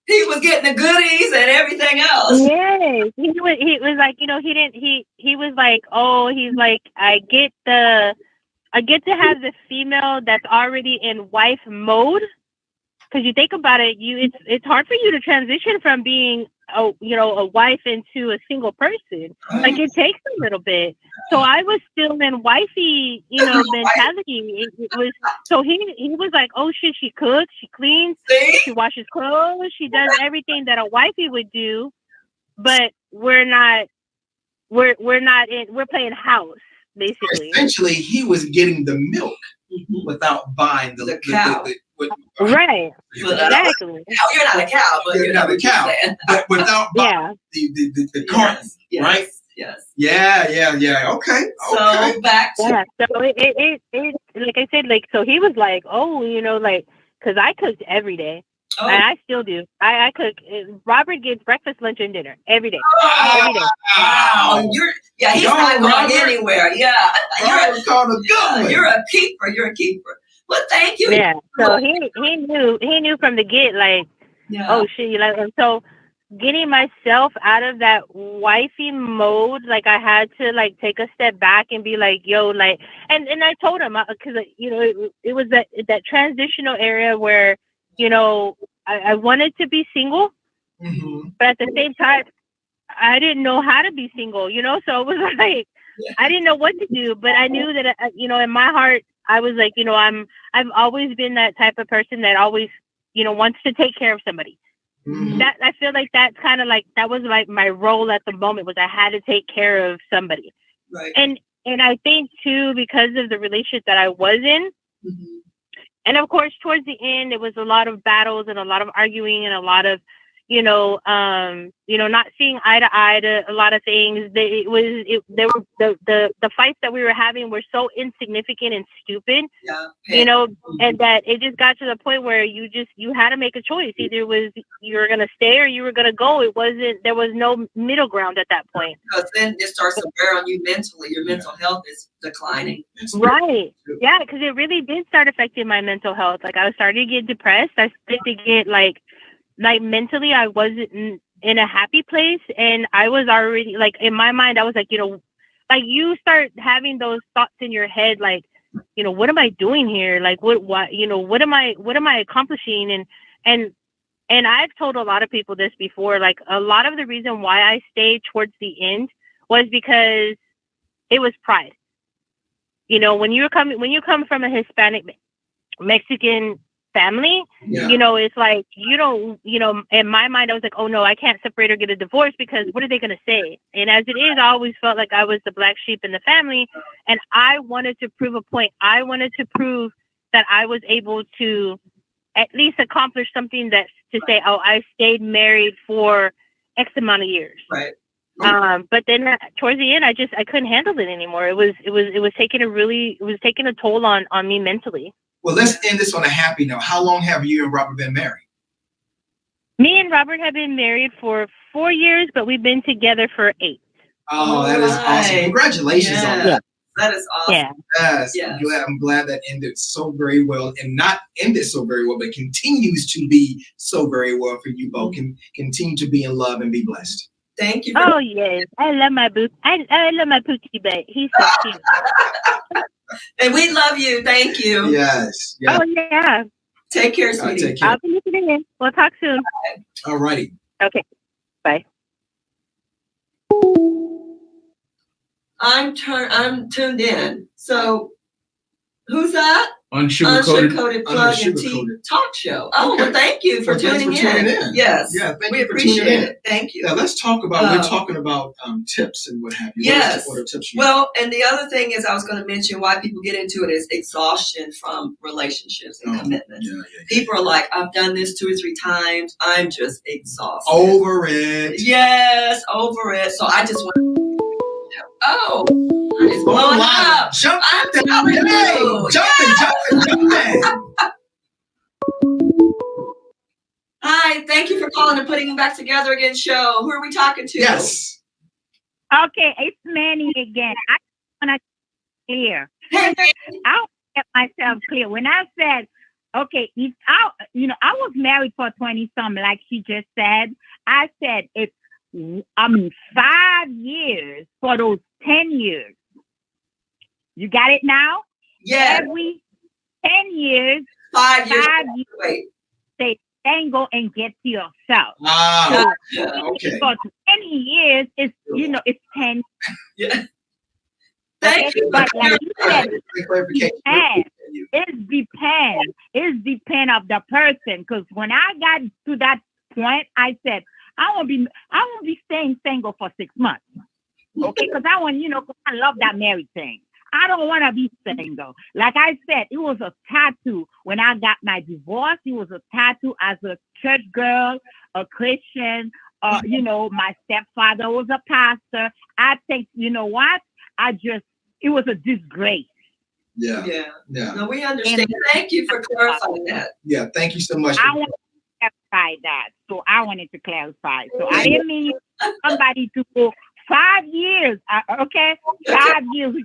[SPEAKER 1] he was getting the goodies and everything else.
[SPEAKER 5] Yes, he was like, you know, he was like, oh, he's like, I get to have the female that's already in wife mode. Because you think about it, it's hard for you to transition from being a wife into a single person. Like, it takes a little bit. So I was still in wifey, mentality. It was so he was like, oh shit, she cooks, she cleans, she washes clothes, she does everything that a wifey would do, but we're playing house, basically.
[SPEAKER 2] Essentially, he was getting the milk without buying the cow.
[SPEAKER 5] Right.
[SPEAKER 1] But,
[SPEAKER 5] Exactly.
[SPEAKER 1] you're not a cow, but
[SPEAKER 2] You're not a cow. But without
[SPEAKER 5] Yeah.
[SPEAKER 2] the carton,
[SPEAKER 1] yes,
[SPEAKER 2] right?
[SPEAKER 1] Yes.
[SPEAKER 2] Yeah. Okay.
[SPEAKER 1] So back to
[SPEAKER 5] Yeah. So it like I said, like, so he was like, oh, like, because I cooked every day.
[SPEAKER 1] oh,
[SPEAKER 5] And I still do. I cook. Robert gets breakfast, lunch, and dinner every day. Every day.
[SPEAKER 1] wow. He's not going
[SPEAKER 2] Robert.
[SPEAKER 1] anywhere. Yeah.
[SPEAKER 2] Robert called a good one.
[SPEAKER 1] You're a keeper. You're a keeper. Well, thank you.
[SPEAKER 5] Yeah. So he knew from the get, like,
[SPEAKER 1] Yeah.
[SPEAKER 5] oh shit, like, and so getting myself out of that wifey mode, like, I had to, like, take a step back and be like, yo, like, and I told him, because it was that transitional area where, I wanted to be single, but at the same time, I didn't know how to be single, so it was like, I didn't know what to do, but I knew that, in my heart, I was like, I've always been that type of person that always, wants to take care of somebody. That I feel like that's kind of like, that was like my role at the moment, was I had to take care of somebody.
[SPEAKER 1] Right.
[SPEAKER 5] And I think too, because of the relationship that I was in, and of course, towards the end, it was a lot of battles and a lot of arguing and a lot of, not seeing eye to eye to a lot of things. The fights that we were having were so insignificant and stupid, and that it just got to the point where you had to make a choice. Either you were going to stay or you were going to go. There was no middle ground at that point.
[SPEAKER 1] Because then it starts to wear on you mentally. Your mental health is declining.
[SPEAKER 5] Right. Yeah, because it really did start affecting my mental health. Like, I was starting to get depressed. I started to get like mentally, I wasn't in a happy place, and I was already, like, in my mind, I was like, like, you start having those thoughts in your head, like, what am I doing here? Like, what am I accomplishing? And I've told a lot of people this before, like, a lot of the reason why I stayed towards the end was because it was pride. When you come from a Hispanic Mexican family, it's like, in my mind, I was like, oh no, I can't separate or get a divorce, because what are they going to say? And as it is, I always felt like I was the black sheep in the family, and I wanted to prove a point. I wanted to prove that I was able to at least accomplish something to say, oh, I stayed married for X amount of years.
[SPEAKER 1] Right.
[SPEAKER 5] But then towards the end, I couldn't handle it anymore. It was taking a toll on me mentally.
[SPEAKER 2] Well, let's end this on a happy note. How long have you and Robert been married?
[SPEAKER 5] Me and Robert have been married for 4 years, but we've been together for 8.
[SPEAKER 2] Oh, that is awesome. Congratulations on that.
[SPEAKER 1] That is awesome.
[SPEAKER 2] Yes. I'm glad that ended so very well, and not ended so very well, but continues to be so very well for you both. Can continue to be in love and be blessed.
[SPEAKER 1] Thank you.
[SPEAKER 5] Oh, yes. I love my boot. I love my Pookie Bay. He's so cute.
[SPEAKER 1] And we love you. Thank you.
[SPEAKER 2] Yes.
[SPEAKER 5] Oh, yeah.
[SPEAKER 1] Take care, sweetie.
[SPEAKER 2] Take care.
[SPEAKER 5] I'll be listening in. We'll talk soon.
[SPEAKER 2] All righty.
[SPEAKER 5] Okay. Bye.
[SPEAKER 1] I'm tuned in. So, who's that?
[SPEAKER 6] Unsugarcoated
[SPEAKER 1] Plug and Tea Talk Show. Oh, well, thank you for tuning in. Yes.
[SPEAKER 2] Yeah, thank
[SPEAKER 1] we
[SPEAKER 2] you for
[SPEAKER 1] appreciate
[SPEAKER 2] tuning in.
[SPEAKER 1] it. Thank you.
[SPEAKER 2] Now, let's talk about, we're talking about tips and what have you.
[SPEAKER 1] Yes.
[SPEAKER 2] What are tips you
[SPEAKER 1] well, and the other thing is, I was going to mention why people get into it is exhaustion from relationships and commitments. People are like, I've done this 2 or 3 times. I'm just exhausted.
[SPEAKER 2] Over it.
[SPEAKER 1] Yes, over it. So I just want to, it's blowing up.
[SPEAKER 2] Jumping.
[SPEAKER 1] Hi, thank you for calling and putting them back together again show. Who are we talking to?
[SPEAKER 2] Yes.
[SPEAKER 3] Okay, it's Manny again. I want to clear. I'll get myself clear. When I said, okay, I was married for 20-something, like she just said. I said, 5 years for those 10 years. You got it now?
[SPEAKER 1] Yeah.
[SPEAKER 3] Every 10 years,
[SPEAKER 1] 5 years.
[SPEAKER 3] Wait. Say, then go and get to yourself.
[SPEAKER 2] Okay.
[SPEAKER 3] For 20 years, it's 10.
[SPEAKER 1] Yeah. Thank you.
[SPEAKER 3] But like you said, it depends of the person. Because when I got to that point, I said, I won't be staying single for 6 months. Okay, because I want, I love that married thing. I don't want to be single. Like I said, it was a tattoo. When I got my divorce, it was a tattoo as a church girl, a Christian. My stepfather was a pastor. I think, you know what? It was a disgrace.
[SPEAKER 2] Yeah.
[SPEAKER 1] No, we understand. Thank you for clarifying that.
[SPEAKER 2] Yeah, thank you so much.
[SPEAKER 3] I wanted to clarify that. So I wanted to clarify. So I didn't mean somebody to go 5 years. Okay? 5 years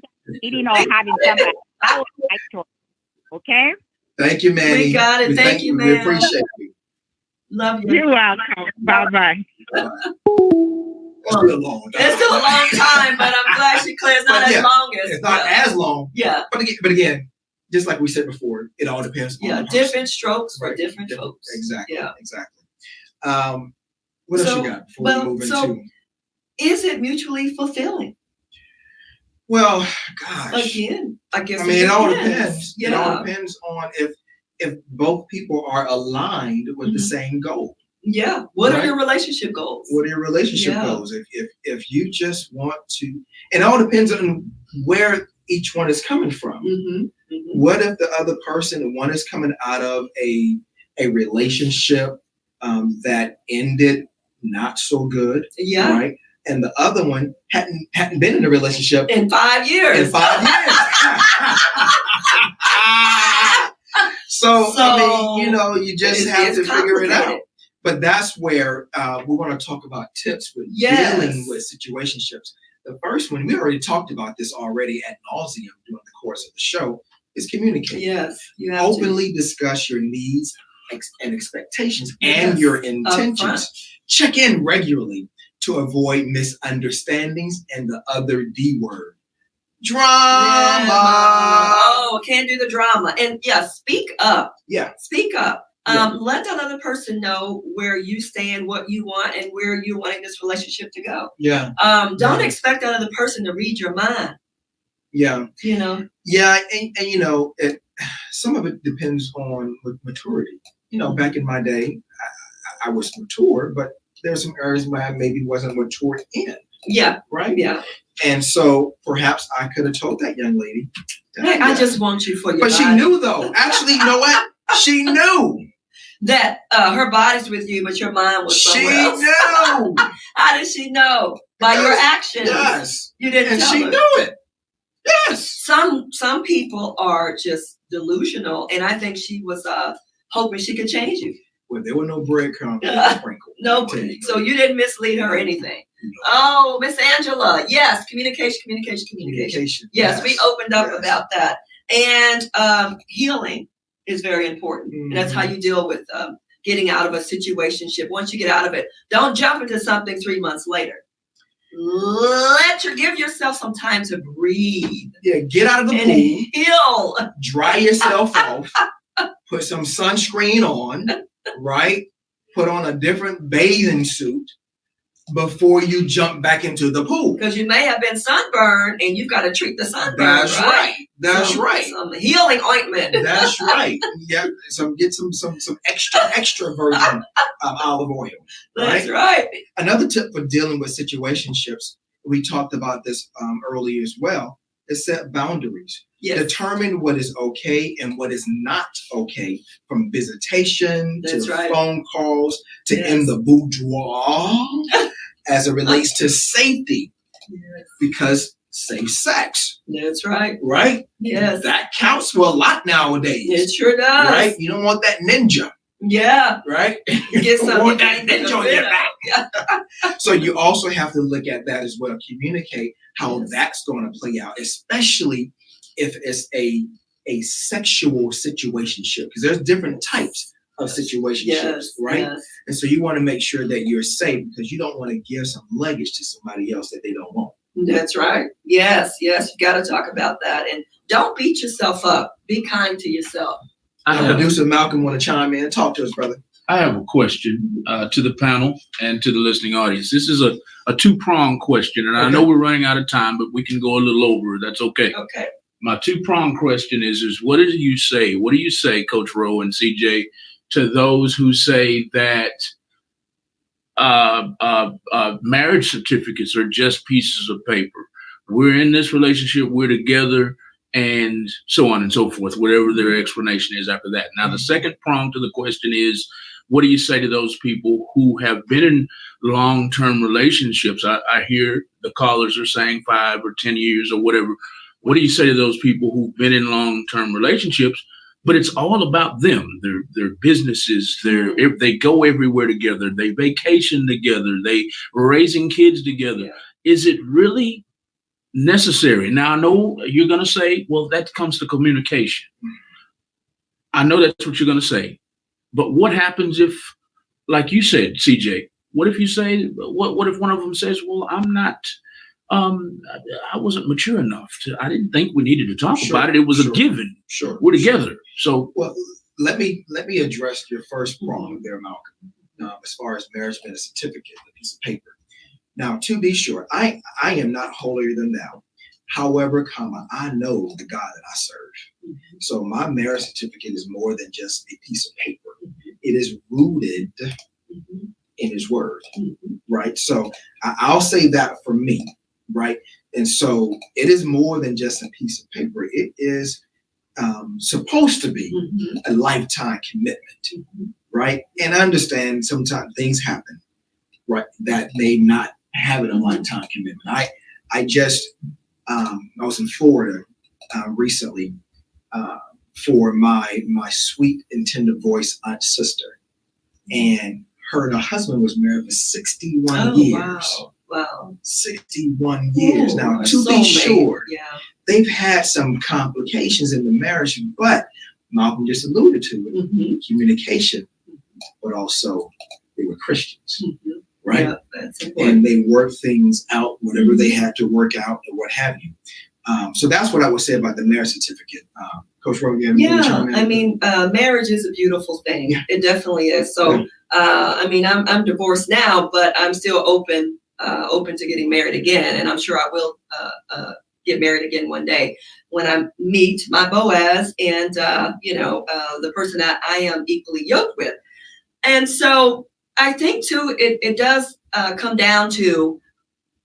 [SPEAKER 3] dating or having somebody. That was my choice. Okay?
[SPEAKER 2] Thank you, Manny.
[SPEAKER 1] We got it. Thank you, man.
[SPEAKER 2] We appreciate you.
[SPEAKER 1] Love you.
[SPEAKER 3] You're welcome. Bye-bye.
[SPEAKER 2] It's still a long time.
[SPEAKER 1] It's still a long time, but I'm glad she clears not as long as.
[SPEAKER 2] It's not as long.
[SPEAKER 1] Yeah.
[SPEAKER 2] But again, just like we said before, it all depends on the person.
[SPEAKER 1] Different strokes for different folks.
[SPEAKER 2] Exactly.
[SPEAKER 1] Yeah.
[SPEAKER 2] Exactly. What else you got before we move into?
[SPEAKER 1] Is it mutually fulfilling?
[SPEAKER 2] Well, gosh.
[SPEAKER 1] Again, I guess.
[SPEAKER 2] It all depends.
[SPEAKER 1] Yeah.
[SPEAKER 2] It all depends on if both people are aligned with the same goal.
[SPEAKER 1] Yeah. What are your relationship goals?
[SPEAKER 2] What are your relationship goals? If you just want to, it all depends on where each one is coming from. What if the other person, one is coming out of a relationship that ended not so good, right? And the other one hadn't been in a relationship
[SPEAKER 1] in 5 years.
[SPEAKER 2] So you just have to figure it out. But that's where we're going to talk about tips with dealing with situationships. The first one, we already talked about this already ad nauseum during the course of the show, is communicate.
[SPEAKER 1] Yes, you have
[SPEAKER 2] openly discuss your needs and expectations and your intentions. Check in regularly to avoid misunderstandings and the other D word. Drama.
[SPEAKER 1] Oh, can't do the drama. And speak up.
[SPEAKER 2] Yeah.
[SPEAKER 1] Speak up. Let that other person know where you stand, what you want, and where you're wanting this relationship to go.
[SPEAKER 2] Yeah.
[SPEAKER 1] Don't expect that other person to read your mind.
[SPEAKER 2] Yeah. Yeah, and some of it depends on maturity. Back in my day, I was mature, but there's some areas where I maybe wasn't mature in.
[SPEAKER 1] Yeah.
[SPEAKER 2] Right?
[SPEAKER 1] Yeah.
[SPEAKER 2] And so perhaps I could have told that young lady.
[SPEAKER 1] Hey, I just want you for your
[SPEAKER 2] But
[SPEAKER 1] body.
[SPEAKER 2] she knew, though. Actually, you know what? She knew.
[SPEAKER 1] That her body's with you, but your mind was somewhere else.
[SPEAKER 2] She knew.
[SPEAKER 1] How did she know? By your actions.
[SPEAKER 2] Yes.
[SPEAKER 1] You didn't tell
[SPEAKER 2] she
[SPEAKER 1] her.
[SPEAKER 2] knew it. Yes.
[SPEAKER 1] Some people are just delusional, and I think she was hoping she could change you.
[SPEAKER 2] Well, there were no breadcrumbs sprinkled.
[SPEAKER 1] No, so you didn't mislead her or anything. Oh, Miss Angela, yes, communication. Yes, we opened up about that. And healing is very important. And that's how you deal with getting out of a situationship. Once you get out of it, don't jump into something 3 months later. Give yourself some time to breathe.
[SPEAKER 2] Yeah, get out of the
[SPEAKER 1] and
[SPEAKER 2] pool.
[SPEAKER 1] Heal.
[SPEAKER 2] Dry yourself off. Put some sunscreen on, right? Put on a different bathing suit before you jump back into the pool.
[SPEAKER 1] Because you may have been sunburned and you've got to treat the sunburn.
[SPEAKER 2] That's right. That's right.
[SPEAKER 1] Some healing ointment.
[SPEAKER 2] That's right. Yeah. So get some extra virgin olive oil.
[SPEAKER 1] That's right.
[SPEAKER 2] Another tip for dealing with situationships, we talked about this earlier as well, is set boundaries. Yes. Determine what is okay and what is not okay, from visitation to phone calls to in the boudoir as it relates to safety. Yes. Because safe sex.
[SPEAKER 1] That's right.
[SPEAKER 2] Right?
[SPEAKER 1] Yes.
[SPEAKER 2] That counts for a lot nowadays.
[SPEAKER 1] It sure does.
[SPEAKER 2] Right? You don't want that ninja.
[SPEAKER 1] Yeah.
[SPEAKER 2] Right?
[SPEAKER 1] Get some
[SPEAKER 2] want that ninja on your back.
[SPEAKER 1] Yeah.
[SPEAKER 2] So you also have to look at that as well. Communicate how that's going to play out, especially if it's a sexual situationship, because there's different types of situationships, right? Yes. And so you want to make sure that you're safe, because you don't want to give some luggage to somebody else that they don't want.
[SPEAKER 1] That's right. Yes. You got to talk about that. And don't beat yourself up. Be kind to yourself.
[SPEAKER 2] Producer Malcolm want to chime in. Talk to us, brother.
[SPEAKER 6] I have a question to the panel and to the listening audience. This is a two-pronged question, and I know we're running out of time, but we can go a little over. That's okay.
[SPEAKER 1] Okay.
[SPEAKER 6] My two-pronged question is what do you say, Coach Rowe and CJ, to those who say that marriage certificates are just pieces of paper? we're in this relationship, we're together, and so on and so forth, whatever their explanation is after that. Now, the second prong to the question is, what do you say to those people who have been in long-term relationships? I hear the callers are saying 5 or 10 years or whatever. What do you say to those people who've been in long-term relationships, but it's all about them, their businesses, they go everywhere together, they vacation together, they raising kids together.
[SPEAKER 1] Yeah.
[SPEAKER 6] Is it really necessary? Now, I know you're going to say, well, that comes to communication. I know that's what you're going to say. But what happens if, like you said, CJ, what if you say, what if one of them says, well, I'm not, I wasn't mature enough I didn't think we needed to talk about it. It was a given.
[SPEAKER 2] Sure.
[SPEAKER 6] We're together. So,
[SPEAKER 2] well, let me address your first prong there, Malcolm. As far as marriage being a certificate, a piece of paper. Now, to be sure, I am not holier than thou. However, I know the God that I serve. So my marriage certificate is more than just a piece of paper. It is rooted in His Word, right? So I'll say that for me, right? And so it is more than just a piece of paper. It is supposed to be a lifetime commitment, right? And I understand sometimes things happen, right, that may not have it a lifetime commitment. I was in Florida recently for my sweet and tender voice aunt sister, and her and her husband was married for 61 years.
[SPEAKER 1] Wow.
[SPEAKER 2] 61 years. Now, to be sure, they've had some complications in the marriage, but Malcolm just alluded to it, communication, but also they were Christians. Right.
[SPEAKER 1] Yeah, that's important.
[SPEAKER 2] And they work things out, whatever they had to work out or what have you. So that's what I would say about the marriage certificate. Coach Rogan.
[SPEAKER 1] Marriage is a beautiful thing. Yeah. It definitely is. So, I'm divorced now, but I'm still open to getting married again. And I'm sure I will get married again one day when I meet my Boaz and, the person that I am equally yoked with. And so I think, too, it does come down to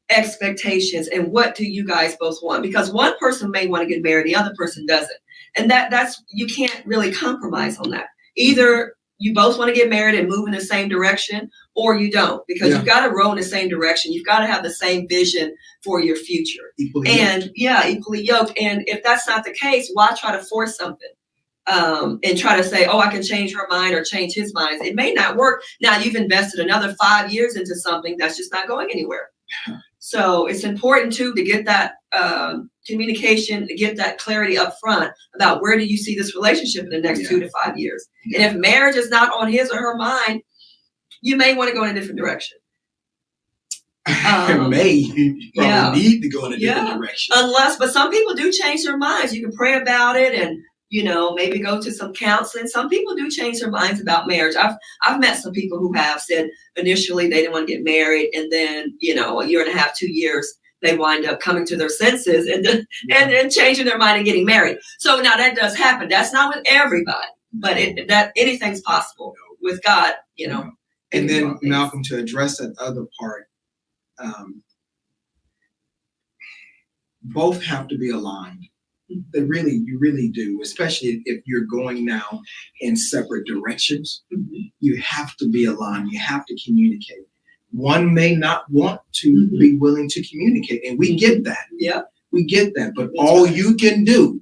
[SPEAKER 1] expectations and what do you guys both want? Because one person may want to get married, the other person doesn't. And that's you can't really compromise on that. Either you both want to get married and move in the same direction, or you don't, because you've got to row in the same direction. You've got to have the same vision for your future. Equally yoked. And if that's not the case, why try to force something? And try to say, I can change her mind or change his mind. It may not work. Now you've invested another 5 years into something that's just not going anywhere. So it's important too to get that communication, to get that clarity up front about where do you see this relationship in the next 2 to 5 years. And if marriage is not on his or her mind, you may want to go in a different direction.
[SPEAKER 2] You probably need to go in a different direction.
[SPEAKER 1] But some people do change their minds. You can pray about it and maybe go to some counseling. Some people do change their minds about marriage. I've met some people who have said initially they didn't want to get married, and then a year and a half, 2 years, they wind up coming to their senses and changing their mind and getting married. So now that does happen. That's not with everybody, but anything's possible with God.
[SPEAKER 2] And then Malcolm, to address that other part, both have to be aligned. You really do, especially if you're going now in separate directions. You have to be aligned. You have to communicate. One may not want to be willing to communicate, and we get that. Yeah, we get that. But all you can do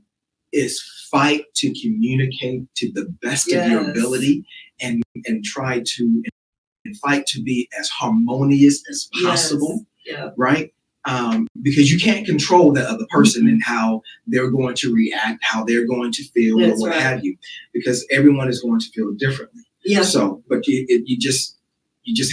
[SPEAKER 2] is fight to communicate to the best of your ability, and try to fight to be as harmonious as possible. Right. Because you can't control the other person and how they're going to react, how they're going to feel, or what have you, because everyone is going to feel differently. Yeah. So, but you just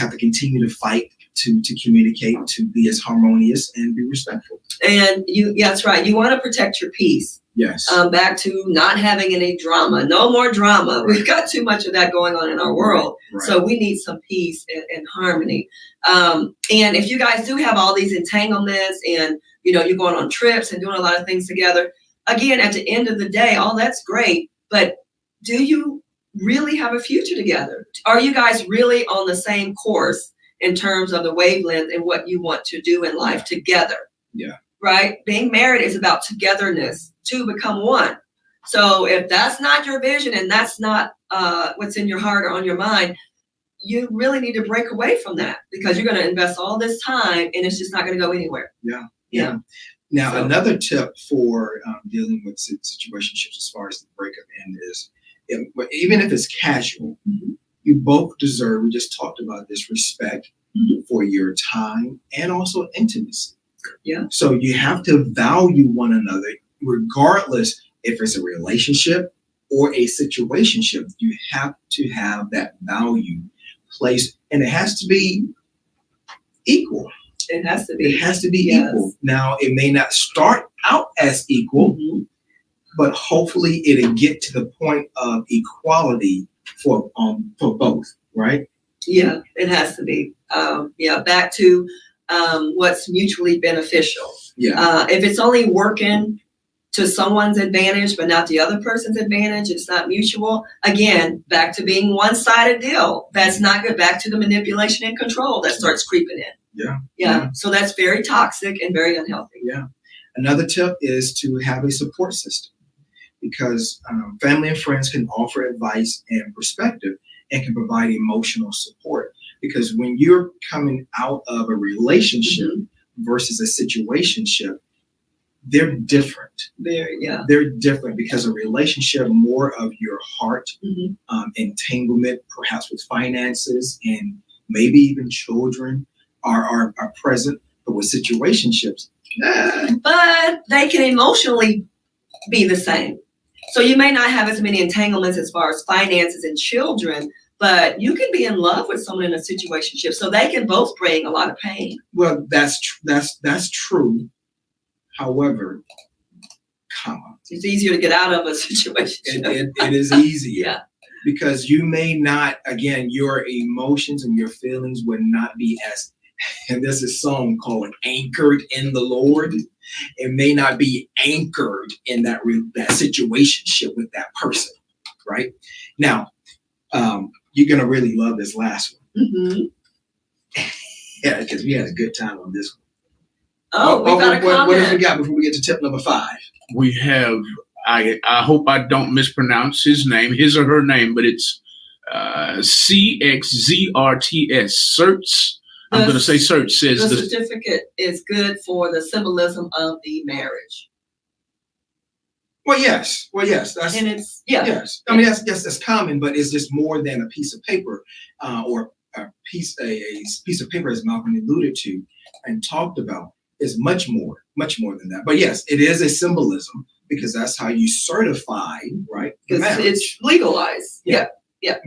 [SPEAKER 2] have to continue to fight to communicate, to be as harmonious and be respectful. And that's right. You want to protect your peace. Yes. Back to not having any drama. No more drama. We've got too much of that going on in our world. Right. So we need some peace and harmony. And if you guys do have all these entanglements and, you're going on trips and doing a lot of things together, again, at the end of the day, all that's great. But do you really have a future together? Are you guys really on the same course in terms of the wavelength and what you want to do in life together? Yeah.
[SPEAKER 1] right? Being married is about togetherness, to become one. So if that's not your vision and that's not what's in your heart or on your mind, you really need to break away from that, because you're going to invest all this time and it's just not going to go anywhere.
[SPEAKER 2] Yeah. Now, another tip for dealing with situationships as far as the breakup end is, even if it's casual, you both deserve, we just talked about this, respect for your time and also intimacy.
[SPEAKER 1] Yeah.
[SPEAKER 2] So you have to value one another, regardless if it's a relationship or a situationship. You have to have that value placed, and it has to be equal.
[SPEAKER 1] It has to be.
[SPEAKER 2] It has to be
[SPEAKER 1] Yes.
[SPEAKER 2] equal. Now, it may not start out as equal, but hopefully it'll get to the point of equality for both, right?
[SPEAKER 1] Yeah, it has to be. Back to what's mutually beneficial.
[SPEAKER 2] Yeah.
[SPEAKER 1] If it's only working to someone's advantage but not the other person's advantage, it's not mutual. Again, back to being one-sided deal. That's not good. Back to the manipulation and control that starts creeping in. Yeah. So that's very toxic and very unhealthy.
[SPEAKER 2] Yeah. Another tip is to have a support system, because family and friends can offer advice and perspective and can provide emotional support. Because when you're coming out of a relationship versus a situationship, they're different. They're different, because a relationship, more of your heart, entanglement, perhaps with finances and maybe even children are present. But with situationships,
[SPEAKER 1] but they can emotionally be the same. So you may not have as many entanglements as far as finances and children, but you can be in love with someone in a situationship. So they can both bring a lot of pain.
[SPEAKER 2] Well, that's true. However,
[SPEAKER 1] it's easier to get out of a situation.
[SPEAKER 2] It is easier.
[SPEAKER 1] Yeah.
[SPEAKER 2] Because you may not, again, your emotions and your feelings would not be as, and there's a song called Anchored in the Lord. It may not be anchored in that situationship with that person, right? Now, you're going to really love this last one. Yeah, because we had a good time on this one.
[SPEAKER 1] Oh, we got a comment.
[SPEAKER 2] What have we got before we get to tip number 5?
[SPEAKER 6] We have, I hope I don't mispronounce his name, his or her name, but it's CXZRTS. Certs. I'm going to say Certs says
[SPEAKER 1] the certificate is good for the symbolism of the marriage.
[SPEAKER 2] Well, yes. That's,
[SPEAKER 1] and it's,
[SPEAKER 2] yes. I mean, that's common, but it's just more than a piece of paper or a piece of paper, as Malcolm alluded to and talked about. Is much more than that. But yes, it is a symbolism, because that's how you certify, right?
[SPEAKER 1] It's legalized. Yeah.
[SPEAKER 2] Yeah.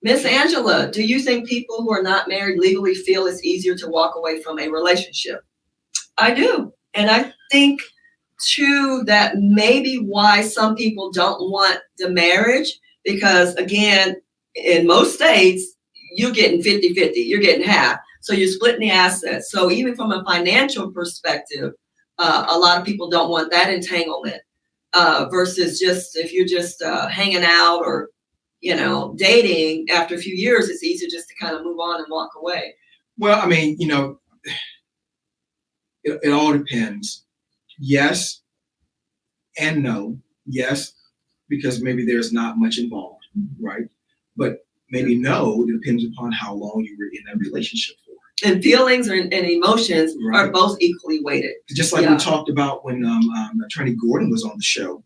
[SPEAKER 1] Miss Angela, do you think people who are not married legally feel it's easier to walk away from a relationship? I do. And I think, too, that maybe why some people don't want the marriage, because, again, in most states, you're getting 50-50. You're getting half. So you're splitting the assets. So even from a financial perspective, a lot of people don't want that entanglement versus just if you're just hanging out or, dating. After a few years, it's easier just to kind of move on and walk away.
[SPEAKER 2] Well, I mean, it all depends. Yes and no. Yes, because maybe there's not much involved, right? But maybe no, it depends upon how long you were in that relationship for.
[SPEAKER 1] And feelings and emotions are both equally weighted.
[SPEAKER 2] Just like we talked about when Attorney Gordon was on the show.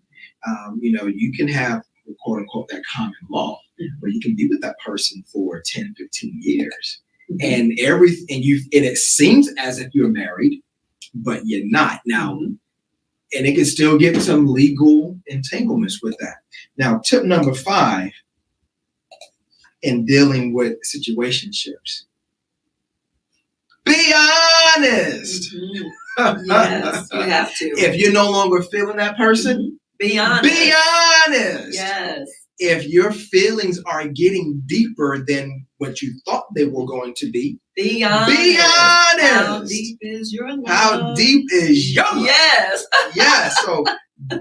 [SPEAKER 2] You can have, quote unquote, that common law, where you can be with that person for 10, 15 years. And it seems as if you're married, but you're not. Now, and it can still get some legal entanglements with that. Now, tip number 5 in dealing with situationships. Be honest.
[SPEAKER 1] Yes, you have to.
[SPEAKER 2] If you're no longer feeling that person,
[SPEAKER 1] be honest.
[SPEAKER 2] Be honest.
[SPEAKER 1] Yes.
[SPEAKER 2] If your feelings are getting deeper than what you thought they were going to be,
[SPEAKER 1] be honest.
[SPEAKER 2] Be honest.
[SPEAKER 1] How deep is your love?
[SPEAKER 2] How deep is your love?
[SPEAKER 1] Yes.
[SPEAKER 2] Yes. So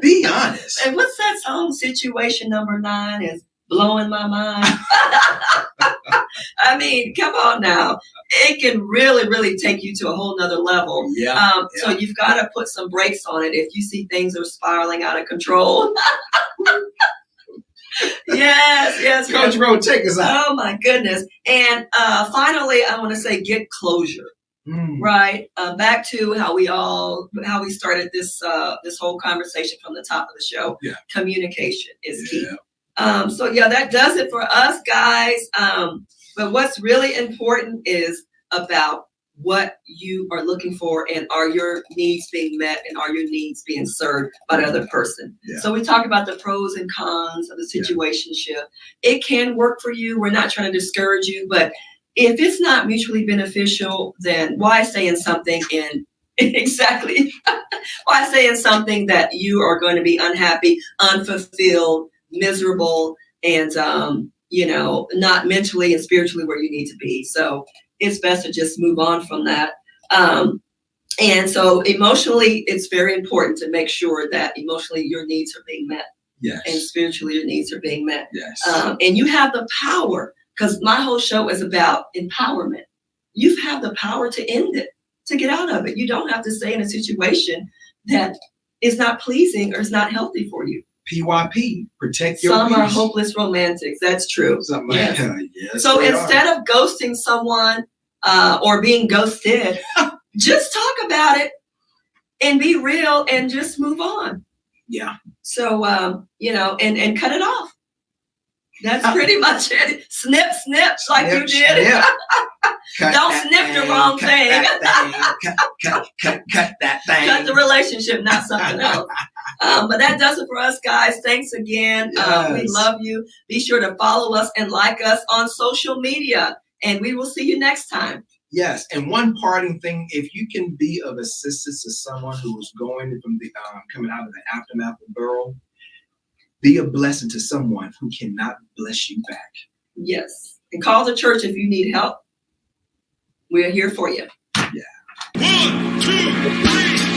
[SPEAKER 2] be honest.
[SPEAKER 1] And what's that song? Situation number 9 is blowing my mind. I mean, come on now. It can really, really take you to a whole nother level. So you've got to put some brakes on it if you see things are spiraling out of control. Yes.
[SPEAKER 2] Coach Rowe, take us out.
[SPEAKER 1] Oh my goodness. And finally, I want to say get closure. Right. Back to how we started this whole conversation from the top of the show.
[SPEAKER 2] Yeah.
[SPEAKER 1] Communication is key. So that does it for us, guys. But what's really important is about what you are looking for, and are your needs being met, and are your needs being served by the other person. So we talk about the pros and cons of the situationship. It can work for you. We're not trying to discourage you, but if it's not mutually beneficial, then why stay in something why stay in something that you are going to be unhappy, unfulfilled, miserable, and not mentally and spiritually where you need to be. So it's best to just move on from that. And so emotionally, it's very important to make sure that emotionally your needs are being met.
[SPEAKER 2] Yes.
[SPEAKER 1] And spiritually your needs are being met.
[SPEAKER 2] Yes.
[SPEAKER 1] And you have the power, because my whole show is about empowerment. You have the power to end it, to get out of it. You don't have to stay in a situation that is not pleasing or is not healthy for you.
[SPEAKER 2] PYP, protect your
[SPEAKER 1] Some
[SPEAKER 2] peace.
[SPEAKER 1] are hopeless romantics. That's true.
[SPEAKER 2] Yes.
[SPEAKER 1] So instead of ghosting someone or being ghosted, just talk about it and be real and just move on.
[SPEAKER 2] Yeah.
[SPEAKER 1] So, and cut it off. That's pretty much it. Snip, like you did. Don't snip the wrong thing.
[SPEAKER 2] Cut that thing.
[SPEAKER 1] Cut the relationship, not something else. But that does it for us, guys. Thanks again. We love you. Be sure to follow us and like us on social media. And we will see you next time.
[SPEAKER 2] Yes. And one parting thing, if you can be of assistance to someone who is going from the coming out of the aftermath of borough, be a blessing to someone who cannot bless you back.
[SPEAKER 1] Yes. And call the church if you need help. We're here for you.
[SPEAKER 2] Yeah. 1, 2, 3.